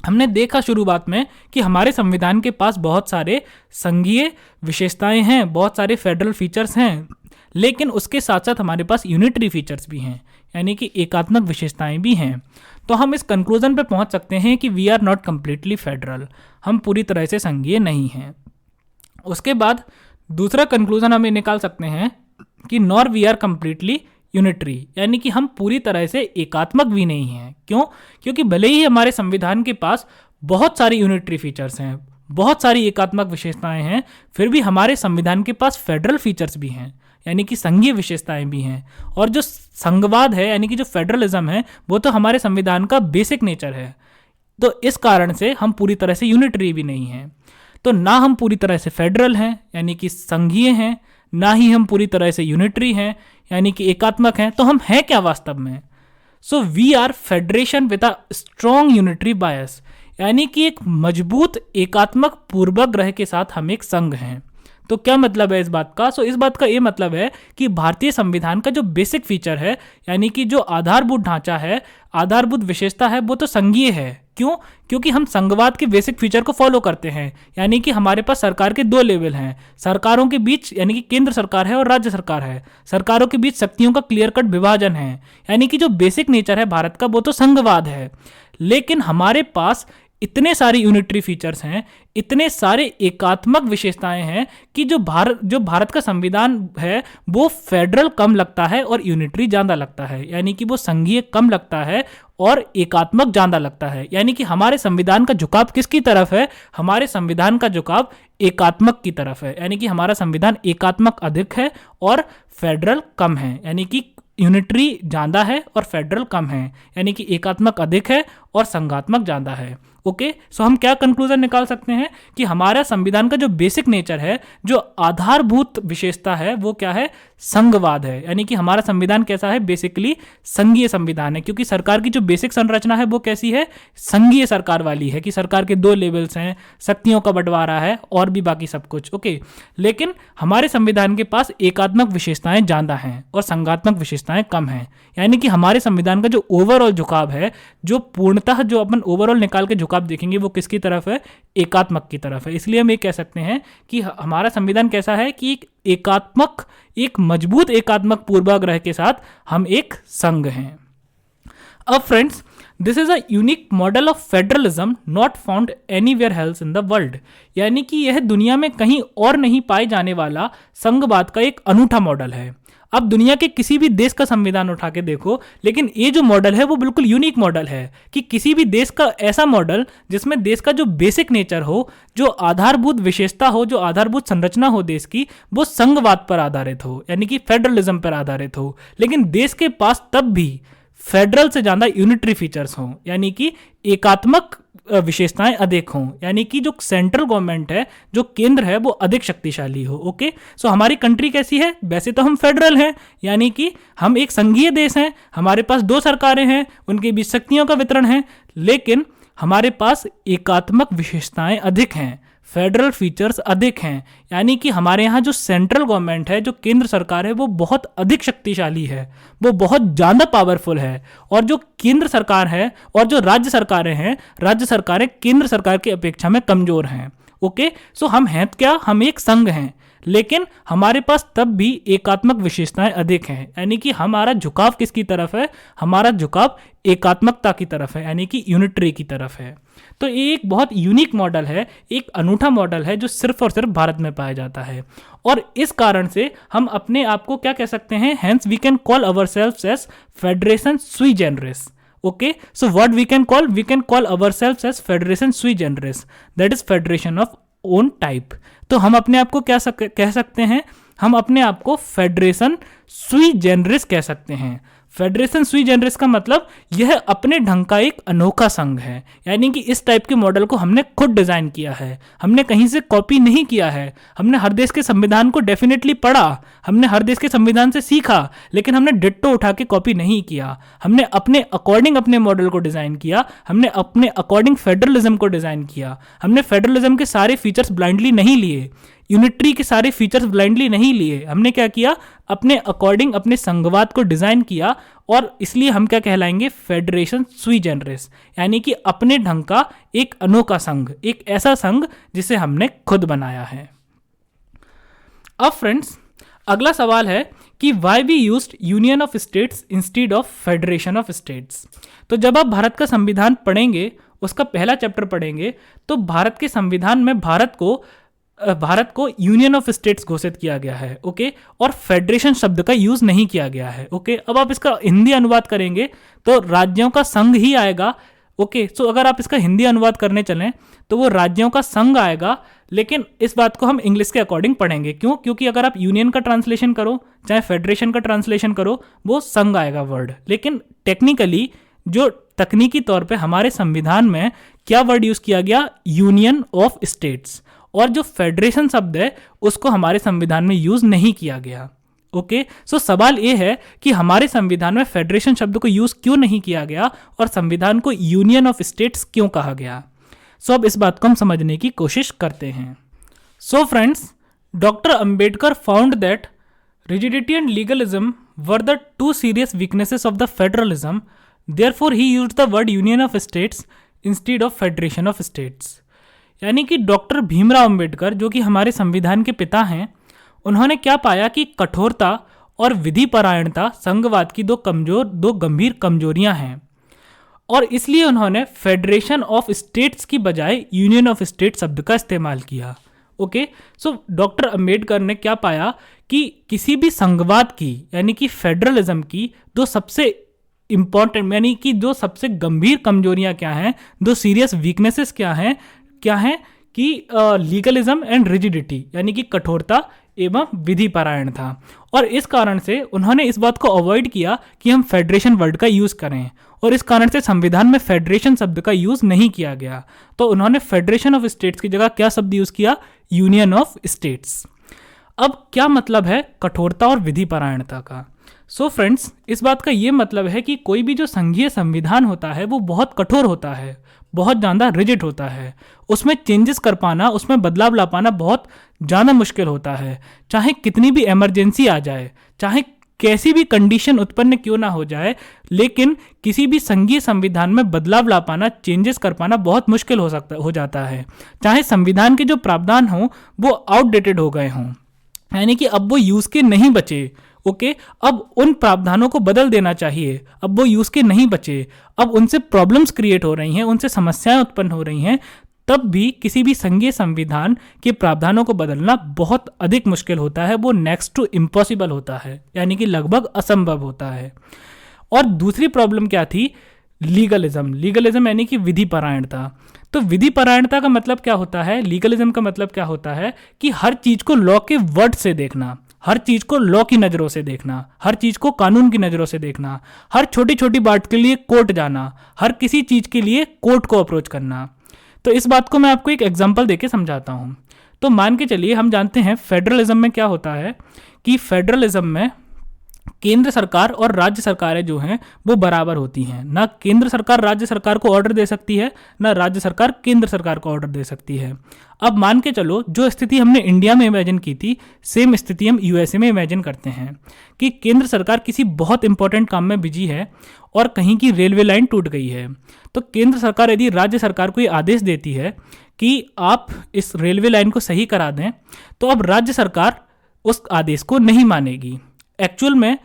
हमने देखा शुरुआत में कि हमारे संविधान के पास बहुत सारे संघीय विशेषताएं हैं, बहुत सारे फेडरल फीचर्स हैं, लेकिन उसके साथ साथ हमारे पास यूनिटरी फीचर्स भी हैं, यानी कि एकात्मक विशेषताएं भी हैं। तो हम इस कंक्लूजन पे पहुंच सकते हैं कि we are not completely federal, हम पूरी तरह से संघीय नहीं हैं। उसके बाद दूसरा कंक्लूजन हम ये निकाल सकते हैं कि nor we are completely unitary, यानी कि हम पूरी तरह से एकात्मक भी नहीं हैं। क्यों? क्योंकि भले ही हमारे संविधान के पास बहुत सारी यूनिटरी फीचर्स हैं, बहुत सारी एकात्मक विशेषताएं हैं, फिर भी हमारे संविधान के पास फेडरल फीचर्स भी हैं, यानी कि संघीय विशेषताएं भी हैं। और जो संघवाद है, यानी कि जो फेडरलिज्म है, वो तो हमारे संविधान का बेसिक नेचर है। तो इस कारण से हम पूरी तरह से यूनिटरी भी नहीं हैं। तो ना हम पूरी तरह से फेडरल हैं, यानी कि संघीय हैं, ना ही हम पूरी तरह से यूनिटरी हैं, यानी कि एकात्मक हैं। तो हम हैं क्या वास्तव में? So we are federation with a strong unitary bias, यानी कि एक मजबूत एकात्मक पूर्वग्रह के साथ हम एक संघ हैं। तो क्या मतलब है इस बात का? इस बात का ये मतलब है कि भारतीय संविधान का जो बेसिक फीचर है, यानी कि जो आधारभूत ढांचा है, आधारभूत विशेषता है, वो तो संघीय है। क्यों? क्योंकि हम संघवाद के बेसिक फीचर को फॉलो करते हैं, यानी कि हमारे पास सरकार के दो लेवल हैं, सरकारों के बीच, यानी कि केंद्र सरकार है और राज्य सरकार है। सरकारों के बीच शक्तियों का क्लियर कट विभाजन है, यानी कि जो बेसिक नेचर है भारत का वो तो संघवाद है। लेकिन हमारे पास इतने सारे यूनिटरी फीचर्स हैं, इतने सारे एकात्मक विशेषताएं हैं कि जो भारत का संविधान है वो फेडरल कम लगता है और यूनिटरी ज़्यादा लगता है, यानी कि वो संघीय कम लगता है और एकात्मक ज़्यादा लगता है। यानी कि हमारे संविधान का झुकाव किसकी तरफ है? हमारे संविधान का झुकाव एकात्मक की तरफ है, यानी कि हमारा संविधान एकात्मक अधिक है और फेडरल कम है, यानी कि यूनिटरी ज़्यादा है और फेडरल कम है, यानी कि एकात्मक अधिक है और संघात्मक ज़्यादा है। ओके, सो हम क्या कंक्लूजन निकाल सकते हैं कि हमारा संविधान का जो बेसिक नेचर है, जो आधारभूत विशेषता है, वो क्या है? संघवाद है। यानी कि हमारा संविधान कैसा है? बेसिकली संघीय संविधान है, क्योंकि सरकार की जो बेसिक संरचना है वो कैसी है? संघीय सरकार वाली है, कि सरकार के दो लेवल्स हैं, शक्तियों का बंटवारा है और भी बाकी सब कुछ। ओके, लेकिन हमारे संविधान के पास एकात्मक विशेषताएं ज़्यादा हैं और संघात्मक विशेषताएं कम हैं। यानी कि हमारे संविधान का जो ओवरऑल झुकाव है, जो पूर्णतः जो अपन ओवरऑल निकाल के झुकाव देखेंगे, वो किसकी तरफ है? एकात्मक की तरफ है। इसलिए हम ये कह सकते हैं कि हमारा संविधान कैसा है कि एक मजबूत एकात्मक पूर्वाग्रह के साथ हम एक संघ हैं। अब friends, this is a unique model of federalism not found anywhere else in the world, यानी कि यह दुनिया में कहीं और नहीं पाए जाने वाला संघवाद का एक अनूठा मॉडल है। अब दुनिया के किसी भी देश का संविधान उठा के देखो, लेकिन ये जो मॉडल है वो बिल्कुल यूनिक मॉडल है कि किसी भी देश का ऐसा मॉडल जिसमें देश का जो बेसिक नेचर हो, जो आधारभूत विशेषता हो, जो आधारभूत संरचना हो देश की, वो संघवाद पर आधारित हो, यानी कि फेडरलिज्म पर आधारित हो। लेकिन देश के पास तब भी फेडरल से ज़्यादा यूनिटरी फीचर्स हों, यानी कि एकात्मक विशेषताएं अधिक हों, यानी कि जो सेंट्रल गवर्नमेंट है, जो केंद्र है, वो अधिक शक्तिशाली हो। ओके, सो हमारी कंट्री कैसी है? वैसे तो हम फेडरल हैं, यानी कि हम एक संघीय देश हैं, हमारे पास दो सरकारें हैं, उनके बीच शक्तियों का वितरण है, लेकिन हमारे पास एकात्मक विशेषताएं अधिक हैं, फेडरल फीचर्स अधिक हैं। यानी कि हमारे यहाँ जो सेंट्रल गवर्नमेंट है, जो केंद्र सरकार है, वो बहुत अधिक शक्तिशाली है, वो बहुत ज़्यादा पावरफुल है। और जो केंद्र सरकार है और जो राज्य सरकारें हैं, राज्य सरकारें केंद्र सरकार की अपेक्षा में कमज़ोर हैं। ओके, सो हम हैं क्या? हम एक संघ हैं, लेकिन हमारे पास तब भी एकात्मक विशेषताएं अधिक हैं, यानी कि हमारा झुकाव किसकी तरफ है? हमारा झुकाव एकात्मकता की तरफ है, यानी कि यूनिटरी की तरफ है। तो ये एक बहुत यूनिक मॉडल है, एक अनूठा मॉडल है, जो सिर्फ और सिर्फ भारत में पाया जाता है। और इस कारण से हम अपने आप को क्या कह सकते हैं? Hence we can call ourselves as federation sui generis. Okay, so what we can call ourselves as federation sui generis, that is federation of own type। तो हम अपने आप को क्या कह सकते हैं? हम अपने आप को फेडरेशन सुई जेनरिस कह सकते हैं। फेडरेशन सुई जेनरिस का मतलब यह अपने ढंग का एक अनोखा संघ है, यानी कि इस टाइप के मॉडल को हमने खुद डिजाइन किया है, हमने कहीं से कॉपी नहीं किया है। हमने हर देश के संविधान को डेफिनेटली पढ़ा, हमने हर देश के संविधान से सीखा, लेकिन हमने डिट्टो उठा के कॉपी नहीं किया। हमने अपने अकॉर्डिंग अपने मॉडल को डिजाइन किया, हमने अपने अकॉर्डिंग फेडरलिज्म को डिजाइन किया। हमने फेडरलिज्म के सारे फीचर्स ब्लाइंडली नहीं लिए। यूनिटरी के सारे फीचर्स ब्लाइंडली नहीं लिए, हमने क्या किया, अपने अकॉर्डिंग अपने संघवाद को डिजाइन किया, और इसलिए हम क्या कहलाएंगे, फेडरेशन सुई जनरस, यानी कि अपने ढंग का एक अनोखा संघ, एक ऐसा संघ जिसे हमने खुद बनाया है। अब फ्रेंड्स अगला सवाल है कि why we used union of states instead of federation of states. तो जब आप भारत का संविधान पढ़ेंगे, उसका पहला चैप्टर पढ़ेंगे, तो भारत के संविधान में भारत को यूनियन ऑफ स्टेट्स घोषित किया गया है, ओके, और फेडरेशन शब्द का यूज नहीं किया गया है, ओके। अब आप इसका हिंदी अनुवाद करेंगे तो राज्यों का संघ ही आएगा, ओके। सो अगर आप इसका हिंदी अनुवाद करने चलें तो वो राज्यों का संघ आएगा, लेकिन इस बात को हम इंग्लिश के अकॉर्डिंग पढ़ेंगे। क्यों? क्योंकि अगर आप यूनियन का ट्रांसलेशन करो चाहे फेडरेशन का ट्रांसलेशन करो, वो संघ आएगा वर्ड, लेकिन टेक्निकली जो तकनीकी तौर पे हमारे संविधान में क्या वर्ड यूज किया गया, यूनियन ऑफ स्टेट्स, और जो फेडरेशन शब्द है उसको हमारे संविधान में यूज नहीं किया गया, ओके। सो सवाल ये है कि हमारे संविधान में फेडरेशन शब्द को यूज क्यों नहीं किया गया और संविधान को यूनियन ऑफ स्टेट्स क्यों कहा गया। सो अब इस बात को हम समझने की कोशिश करते हैं। So friends, doctor Ambedkar found that rigidity and legalism were the two serious weaknesses of the federalism. Therefore, he used the word union of states instead of federation of states. यानी कि डॉक्टर भीमराव अंबेडकर, जो कि हमारे संविधान के पिता हैं, उन्होंने क्या पाया कि कठोरता और विधि परायणता संघवाद की दो गंभीर कमजोरियां हैं, और इसलिए उन्होंने फेडरेशन ऑफ स्टेट्स की बजाय यूनियन ऑफ स्टेट्स शब्द का इस्तेमाल किया, ओके। सो डॉक्टर अंबेडकर ने क्या पाया कि किसी भी संघवाद की यानी कि फेडरलिज्म की दो सबसे इंपॉर्टेंट यानी कि जो सबसे गंभीर कमजोरियां क्या हैं, दो सीरियस वीकनेसेस क्या हैं कि लीगलिज्म एंड रिजिडिटी, यानी कि कठोरता एवं विधि परायण था। और इस कारण से उन्होंने इस बात को अवॉइड किया कि हम फेडरेशन वर्ड का यूज करें, और इस कारण से संविधान में फेडरेशन शब्द का यूज नहीं किया गया। तो उन्होंने फेडरेशन ऑफ स्टेट्स की जगह क्या शब्द यूज किया, यूनियन ऑफ स्टेट्स। अब क्या मतलब है कठोरता और विधि परायणता का? सो फ्रेंड्स, इस बात का ये मतलब है कि कोई भी जो संघीय संविधान होता है वो बहुत कठोर होता है, बहुत ज़्यादा रिजिड होता है, उसमें चेंजेस कर पाना, उसमें बदलाव ला पाना बहुत ज़्यादा मुश्किल होता है। चाहे कितनी भी इमरजेंसी आ जाए, चाहे कैसी भी कंडीशन उत्पन्न क्यों ना हो जाए, लेकिन किसी भी संघीय संविधान में बदलाव ला पाना, चेंजेस कर पाना बहुत मुश्किल हो जाता है। चाहे संविधान के जो प्रावधान हों वो आउटडेटेड हो गए हों, यानी कि अब वो यूज़ के नहीं बचे, ओके। अब उन प्रावधानों को बदल देना चाहिए, अब वो यूज़ के नहीं बचे, अब उनसे प्रॉब्लम्स क्रिएट हो रही हैं, उनसे समस्याएं उत्पन्न हो रही हैं, तब भी किसी भी संघीय संविधान के प्रावधानों को बदलना बहुत अधिक मुश्किल होता है, वो नेक्स्ट टू इम्पॉसिबल होता है, यानी कि लगभग असंभव होता है। और दूसरी प्रॉब्लम क्या थी, लीगलिज्म यानी कि विधि परायणता। तो विधि परायणता का मतलब क्या होता है, लीगलिज्म का मतलब क्या होता है कि हर चीज को लॉ के वर्ड से देखना, हर चीज को लॉ की नज़रों से देखना, हर चीज को कानून की नज़रों से देखना, हर छोटी छोटी बात के लिए कोर्ट जाना, हर किसी चीज के लिए कोर्ट को अप्रोच करना। तो इस बात को मैं आपको एक एग्जांपल देके समझाता हूँ। तो मान के चलिए, हम जानते हैं फेडरलिज्म में क्या होता है कि फेडरलिज्म में केंद्र सरकार और राज्य सरकारें जो हैं वो बराबर होती हैं। ना केंद्र सरकार राज्य सरकार को ऑर्डर दे सकती है, ना राज्य सरकार केंद्र सरकार को ऑर्डर दे सकती है। अब मान के चलो, जो स्थिति हमने इंडिया में इमेजिन की थी, सेम स्थिति हम यूएसए में इमेजिन करते हैं कि केंद्र सरकार किसी बहुत इंपॉर्टेंट काम में बिजी है और कहीं की रेलवे लाइन टूट गई है। तो केंद्र सरकार यदि राज्य सरकार को ये आदेश देती है कि आप इस रेलवे लाइन को सही करा दें, तो अब राज्य सरकार उस आदेश को नहीं मानेगी। एक्चुअल में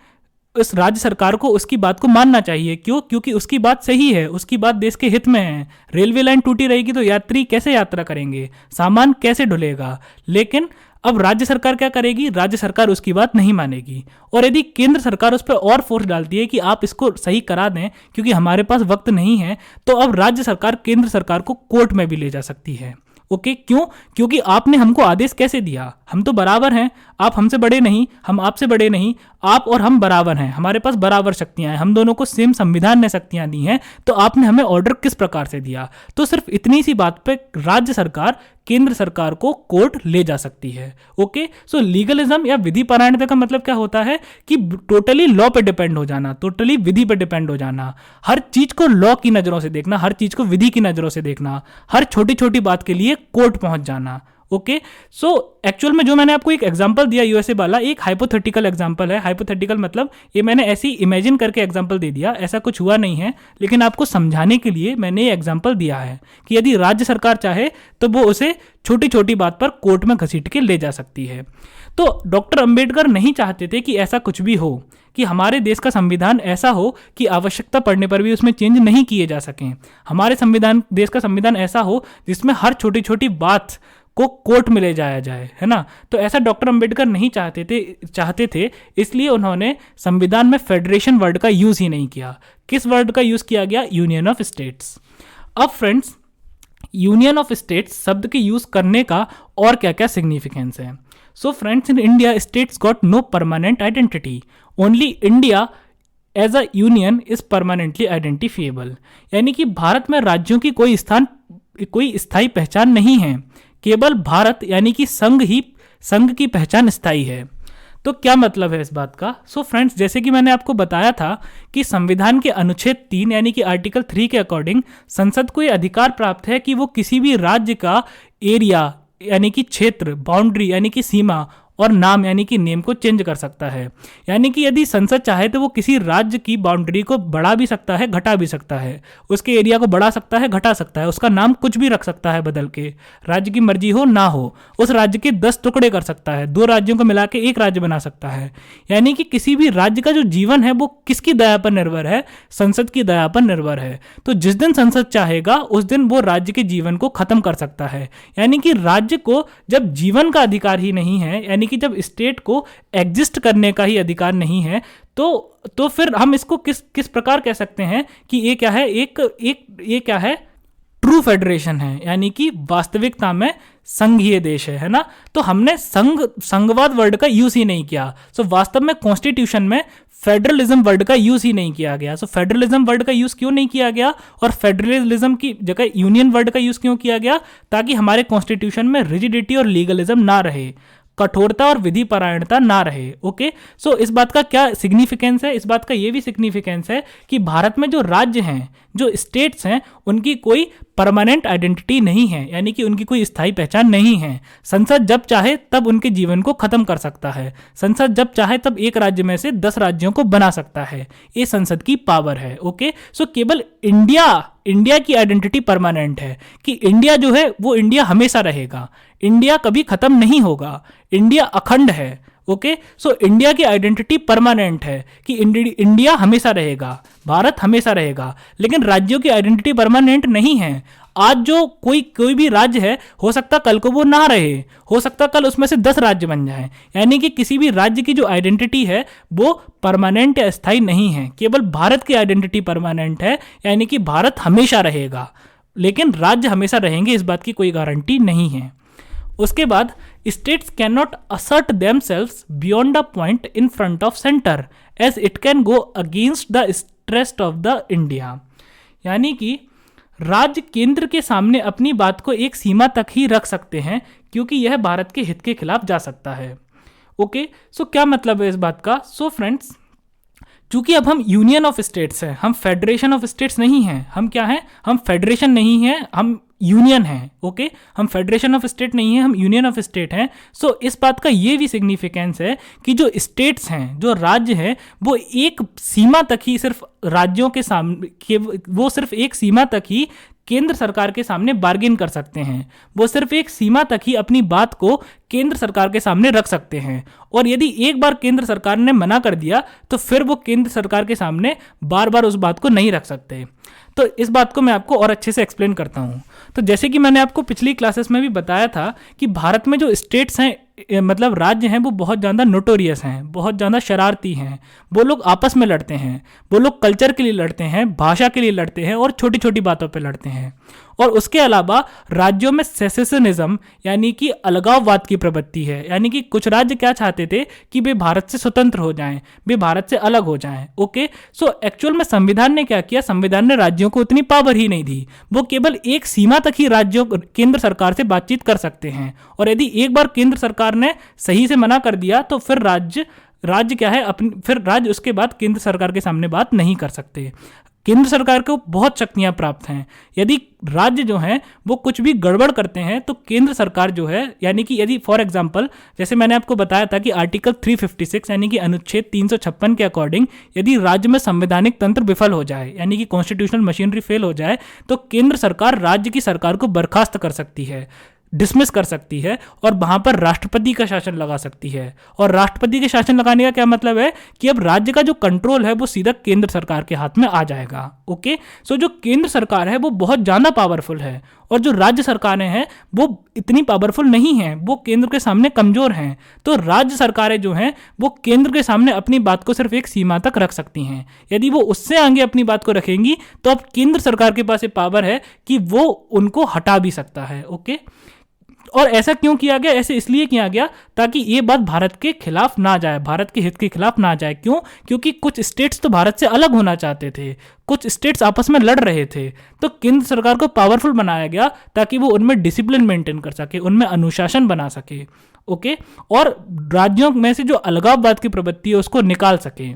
इस राज्य सरकार को उसकी बात को मानना चाहिए। क्यों? क्योंकि उसकी बात सही है, उसकी बात देश के हित में है। रेलवे लाइन टूटी रहेगी तो यात्री कैसे यात्रा करेंगे, सामान कैसे ढुलेगा। लेकिन अब राज्य सरकार क्या करेगी, राज्य सरकार उसकी बात नहीं मानेगी, और यदि केंद्र सरकार उस पर और फोर्स डालती है कि आप इसको सही करा दें क्योंकि हमारे पास वक्त नहीं है, तो अब राज्य सरकार केंद्र सरकार को कोर्ट में भी ले जा सकती है। ओके, क्यों? क्योंकि आपने हमको आदेश कैसे दिया, हम तो बराबर हैं, आप हमसे बड़े नहीं, हम आपसे बड़े नहीं, आप और हम बराबर हैं, हमारे पास बराबर शक्तियां हैं, हम दोनों को सेम संविधान ने शक्तियां दी हैं, तो आपने हमें ऑर्डर किस प्रकार से दिया। तो सिर्फ इतनी सी बात पे राज्य सरकार केंद्र सरकार को कोर्ट ले जा सकती है। ओके, सो लीगलिज्म या विधि परायणता का मतलब क्या होता है कि टोटली लॉ पे डिपेंड हो जाना, टोटली विधि पे डिपेंड हो जाना, हर चीज को लॉ की नजरों से देखना, हर चीज को विधि की नजरों से देखना, हर छोटी छोटी बात के लिए कोर्ट पहुंच जाना। ओके, सो एक्चुअल में जो मैंने आपको एक एग्जांपल दिया यूएसए वाला, एक हाइपोथेटिकल एग्जांपल है। हाइपोथेटिकल मतलब ये मैंने ऐसे ही इमेजिन करके एग्जांपल दे दिया, ऐसा कुछ हुआ नहीं है, लेकिन आपको समझाने के लिए मैंने ये एग्जांपल दिया है कि यदि राज्य सरकार चाहे तो वो उसे छोटी छोटी बात पर कोर्ट में घसीट के ले जा सकती है। तो डॉक्टर अंबेडकर नहीं चाहते थे कि ऐसा कुछ भी हो, कि हमारे देश का संविधान ऐसा हो कि आवश्यकता पड़ने पर भी उसमें चेंज नहीं किए जा सकें। हमारे संविधान, देश का संविधान ऐसा हो जिसमें हर छोटी छोटी बात को कोर्ट में ले जाया जाए, है ना। तो ऐसा डॉक्टर अंबेडकर नहीं चाहते थे, इसलिए उन्होंने संविधान में फेडरेशन वर्ड का यूज ही नहीं किया। किस वर्ड का यूज किया गया? Union of states. अब फ्रेंड्स, यूनियन ऑफ स्टेट्स शब्द के यूज करने का और क्या क्या सिग्निफिकेंस है? So friends, in India states got no permanent identity, only India as a union is permanently identifiable. यानी कि भारत में राज्यों की कोई स्थायी पहचान नहीं है, केवल भारत यानी कि संघ की पहचान स्थायी है। तो क्या मतलब है इस बात का? सो फ्रेंड्स, जैसे कि मैंने आपको बताया था कि संविधान के अनुच्छेद 3 यानी कि आर्टिकल 3 के अकॉर्डिंग संसद को यह अधिकार प्राप्त है कि वो किसी भी राज्य का एरिया यानी कि क्षेत्र, बाउंड्री यानी कि सीमा, और नाम यानी कि नेम को चेंज कर सकता है। यानी कि यदि संसद चाहे तो वो किसी राज्य की बाउंड्री को बढ़ा भी सकता है, घटा भी सकता है, उसके एरिया को बढ़ा सकता है, घटा सकता है, उसका नाम कुछ भी रख सकता है बदल के, राज्य की मर्जी हो ना हो। उस राज्य के 10 टुकड़े कर सकता है, 2 राज्यों को मिला के एक राज्य बना सकता है। यानी कि किसी भी राज्य का जो जीवन है वो किसकी दया पर निर्भर है? संसद की दया पर निर्भर है। तो जिस दिन संसद चाहेगा उस दिन वो राज्य के जीवन को खत्म कर सकता है। यानी कि राज्य को जब जीवन का अधिकार ही नहीं है, यानी कि जब स्टेट को एग्जिस्ट करने का ही अधिकार नहीं है, तो फिर हम इसको किस प्रकार कह सकते हैं कि ये क्या है? ये क्या है? ट्रू फेडरेशन है, यानी कि वास्तविकता में संघीय देश है ना। तो हमने संघवाद वर्ड का यूज ही नहीं किया। सो वास्तव में कॉन्स्टिट्यूशन में फेडरलिज्म वर्ड का यूज ही नहीं किया गया। सो फेडरलिज्म वर्ड का यूज क्यों नहीं किया गया और फेडरलिज्म की जगह यूनियन वर्ड का यूज क्यों किया गया? ताकि हमारे कॉन्स्टिट्यूशन में रिजिडिटी और लीगलिज्म ना रहे, कठोरता और विधि परायणता ना रहे। ओके, सो इस बात का क्या सिग्निफिकेंस है? इस बात का ये भी सिग्निफिकेंस है कि भारत में जो राज्य हैं, जो स्टेट्स हैं, उनकी कोई परमानेंट आइडेंटिटी नहीं है, यानी कि उनकी कोई स्थायी पहचान नहीं है। संसद जब चाहे तब उनके जीवन को खत्म कर सकता है। संसद जब चाहे तब एक राज्य में से 10 राज्यों को बना सकता है। ये संसद की पावर है। ओके, सो केवल इंडिया की आइडेंटिटी परमानेंट है कि इंडिया जो है वो इंडिया हमेशा रहेगा, इंडिया कभी खत्म नहीं होगा, इंडिया अखंड है। ओके, सो इंडिया की आइडेंटिटी परमानेंट है कि इंडिया हमेशा रहेगा, भारत हमेशा रहेगा। लेकिन राज्यों की आइडेंटिटी परमानेंट नहीं है। आज जो कोई भी राज्य है, हो सकता कल को वो ना रहे, हो सकता कल उसमें से 10 राज्य बन जाएं। यानी कि किसी भी राज्य की जो आइडेंटिटी है वो परमानेंट या स्थायी नहीं है। केवल भारत की आइडेंटिटी परमानेंट है, यानी कि भारत हमेशा रहेगा, लेकिन राज्य हमेशा रहेंगे इस बात की कोई गारंटी नहीं है। उसके बाद states can not assert themselves beyond a point in front of centre as it can go against the interest of the India. यानी कि राज्य केंद्र के सामने अपनी बात को एक सीमा तक ही रख सकते हैं, क्योंकि यह भारत के हित के खिलाफ जा सकता है। ओके, सो क्या मतलब है इस बात का? सो फ्रेंड्स, चूंकि अब हम यूनियन ऑफ स्टेट्स हैं, हम फेडरेशन ऑफ स्टेट्स नहीं हैं। हम क्या हैं? हम फेडरेशन नहीं हैं, हम यूनियन है। ओके, हम फेडरेशन ऑफ स्टेट नहीं है, हम यूनियन ऑफ स्टेट हैं। सो इस बात का ये भी सिग्निफिकेंस है कि जो स्टेट्स हैं, जो राज्य हैं, वो एक सीमा तक ही सिर्फ राज्यों के सामने, वो सिर्फ एक सीमा तक ही केंद्र सरकार के सामने बार्गेन कर सकते हैं। वो सिर्फ एक सीमा तक ही अपनी बात को केंद्र सरकार के सामने रख सकते हैं, और यदि एक बार केंद्र सरकार ने मना कर दिया तो फिर वो केंद्र सरकार के सामने बार बार उस बात को नहीं रख सकते। तो इस बात को मैं आपको और अच्छे से एक्सप्लेन करता हूँ। तो जैसे कि मैंने आपको पिछली क्लासेस में भी बताया था कि भारत में जो स्टेट्स हैं, मतलब राज्य हैं, वो बहुत ज़्यादा नोटोरियस हैं, बहुत ज़्यादा शरारती हैं। वो लोग आपस में लड़ते हैं, वो लोग कल्चर के लिए लड़ते हैं, भाषा के लिए लड़ते हैं और छोटी छोटी बातों पे लड़ते हैं। और उसके अलावा राज्यों में सेसेशनिज्म यानी कि अलगाववाद की प्रवृत्ति है। यानी कि कुछ राज्य क्या चाहते थे कि वे भारत से स्वतंत्र हो जाएं, वे भारत से अलग हो जाएं। ओके, सो एक्चुअल में संविधान ने क्या किया? संविधान ने राज्यों को उतनी पावर ही नहीं दी। वो केवल एक सीमा तक ही राज्यों केंद्र सरकार से बातचीत कर सकते हैं, और यदि एक बार केंद्र सरकार ने सही से मना कर दिया तो फिर राज्य क्या है, फिर राज्य उसके बाद केंद्र सरकार के सामने बात नहीं कर सकते। केंद्र सरकार को बहुत शक्तियां प्राप्त हैं। यदि राज्य जो हैं वो कुछ भी गड़बड़ करते हैं तो केंद्र सरकार जो है, यानी कि यदि फॉर एग्जांपल जैसे मैंने आपको बताया था कि आर्टिकल 356 यानी कि अनुच्छेद 356 के अकॉर्डिंग यदि राज्य में संवैधानिक तंत्र विफल हो जाए, यानी कि कॉन्स्टिट्यूशनल मशीनरी फेल हो जाए, तो केंद्र सरकार राज्य की सरकार को बर्खास्त कर सकती है, डिसमिस कर सकती है और वहां पर राष्ट्रपति का शासन लगा सकती है। और राष्ट्रपति के शासन लगाने का क्या मतलब है कि अब राज्य का जो कंट्रोल है वो सीधा केंद्र सरकार के हाथ में आ जाएगा। ओके, सो जो केंद्र सरकार है वो बहुत ज़्यादा पावरफुल है और जो राज्य सरकारें हैं वो इतनी पावरफुल नहीं हैं, वो केंद्र के सामने कमज़ोर हैं। तो राज्य सरकारें जो हैं वो केंद्र के सामने अपनी बात को सिर्फ एक सीमा तक रख सकती हैं। यदि वो उससे आगे अपनी बात को रखेंगी तो अब केंद्र सरकार के पास ये पावर है कि वो उनको हटा भी सकता है। ओके, और ऐसा क्यों किया गया? ऐसे इसलिए किया गया ताकि ये बात भारत के खिलाफ ना जाए, भारत के हित के खिलाफ ना जाए। क्यों? क्योंकि कुछ स्टेट्स तो भारत से अलग होना चाहते थे, कुछ स्टेट्स आपस में लड़ रहे थे, तो केंद्र सरकार को पावरफुल बनाया गया ताकि वो उनमें डिसिप्लिन मेंटेन कर सके, उनमें अनुशासन बना सके। ओके, और राज्यों में से जो अलगाववाद की प्रवृत्ति है उसको निकाल सके।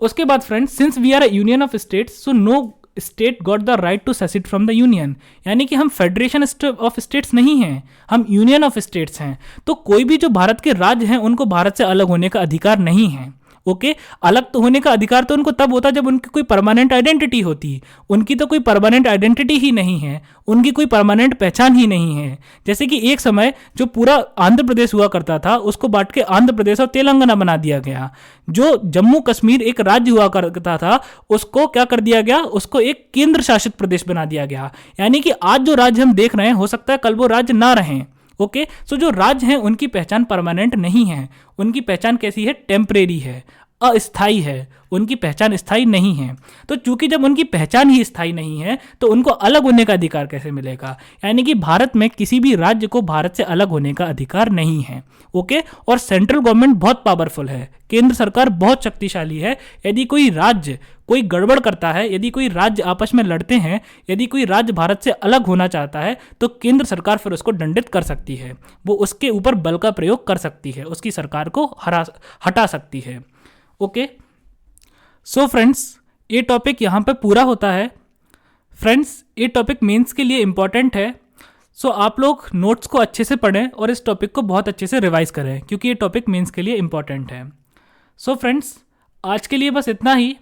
उसके बाद friends, since we are a union of states so no state got the right to secede from the union, यानी कि हम फेडरेशन ऑफ स्टेट्स नहीं हैं, हम यूनियन ऑफ स्टेट्स हैं। तो कोई भी जो भारत के राज्य हैं उनको भारत से अलग होने का अधिकार नहीं है। ओके, अलग तो होने का अधिकार तो उनको तब होता जब उनकी कोई परमानेंट आइडेंटिटी होती। उनकी तो कोई परमानेंट आइडेंटिटी ही नहीं है, उनकी कोई परमानेंट पहचान ही नहीं है। जैसे कि एक समय जो पूरा आंध्र प्रदेश हुआ करता था उसको बांट के आंध्र प्रदेश और तेलंगाना बना दिया गया। जो जम्मू कश्मीर एक राज्य हुआ करता था उसको क्या कर दिया गया? उसको एक केंद्र शासित प्रदेश बना दिया गया। यानी कि आज जो राज्य हम देख रहे हैं हो सकता है कल वो राज्य ना रहें। ओके, सो जो राज्य हैं उनकी पहचान परमानेंट नहीं है, उनकी पहचान कैसी है? टेम्परेरी है, अस्थाई है, उनकी पहचान स्थायी नहीं है। तो चूंकि जब उनकी पहचान ही स्थायी नहीं है तो उनको अलग होने का अधिकार कैसे मिलेगा? यानी कि भारत में किसी भी राज्य को भारत से अलग होने का अधिकार नहीं है। ओके, और सेंट्रल गवर्नमेंट बहुत पावरफुल है, केंद्र सरकार बहुत शक्तिशाली है। यदि कोई राज्य कोई गड़बड़ करता है, यदि कोई राज्य आपस में लड़ते हैं, यदि कोई राज्य भारत से अलग होना चाहता है तो केंद्र सरकार फिर उसको दंडित कर सकती है, वो उसके ऊपर बल का प्रयोग कर सकती है, उसकी सरकार को हटा सकती है। ओके, सो फ्रेंड्स ये टॉपिक यहाँ पे पूरा होता है। फ्रेंड्स ये टॉपिक मेंस के लिए इम्पॉर्टेंट है, सो आप लोग नोट्स को अच्छे से पढ़ें और इस टॉपिक को बहुत अच्छे से रिवाइज करें क्योंकि ये टॉपिक मेंस के लिए इम्पॉर्टेंट है। सो फ्रेंड्स आज के लिए बस इतना ही।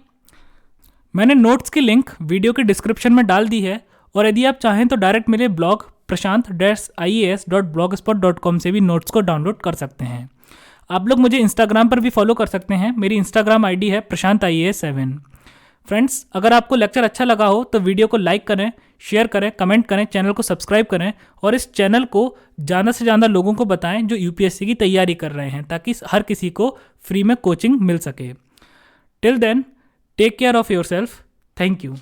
मैंने नोट्स की लिंक वीडियो के डिस्क्रिप्शन में डाल दी है और यदि आप चाहें तो डायरेक्ट मेरे ब्लॉग prashant-ias.blogspot.com से भी नोट्स को डाउनलोड कर सकते हैं। आप लोग मुझे इंस्टाग्राम पर भी फॉलो कर सकते हैं, मेरी इंस्टाग्राम आईडी है prashant_ias7। फ्रेंड्स अगर आपको लेक्चर अच्छा लगा हो तो वीडियो को लाइक करें, शेयर करें, कमेंट करें, चैनल को सब्सक्राइब करें और इस चैनल को ज़्यादा से ज़्यादा लोगों को बताएं जो यूपीएससी की तैयारी कर रहे हैं ताकि हर किसी को फ्री में कोचिंग मिल सके। Till then take care of yourself. Thank you.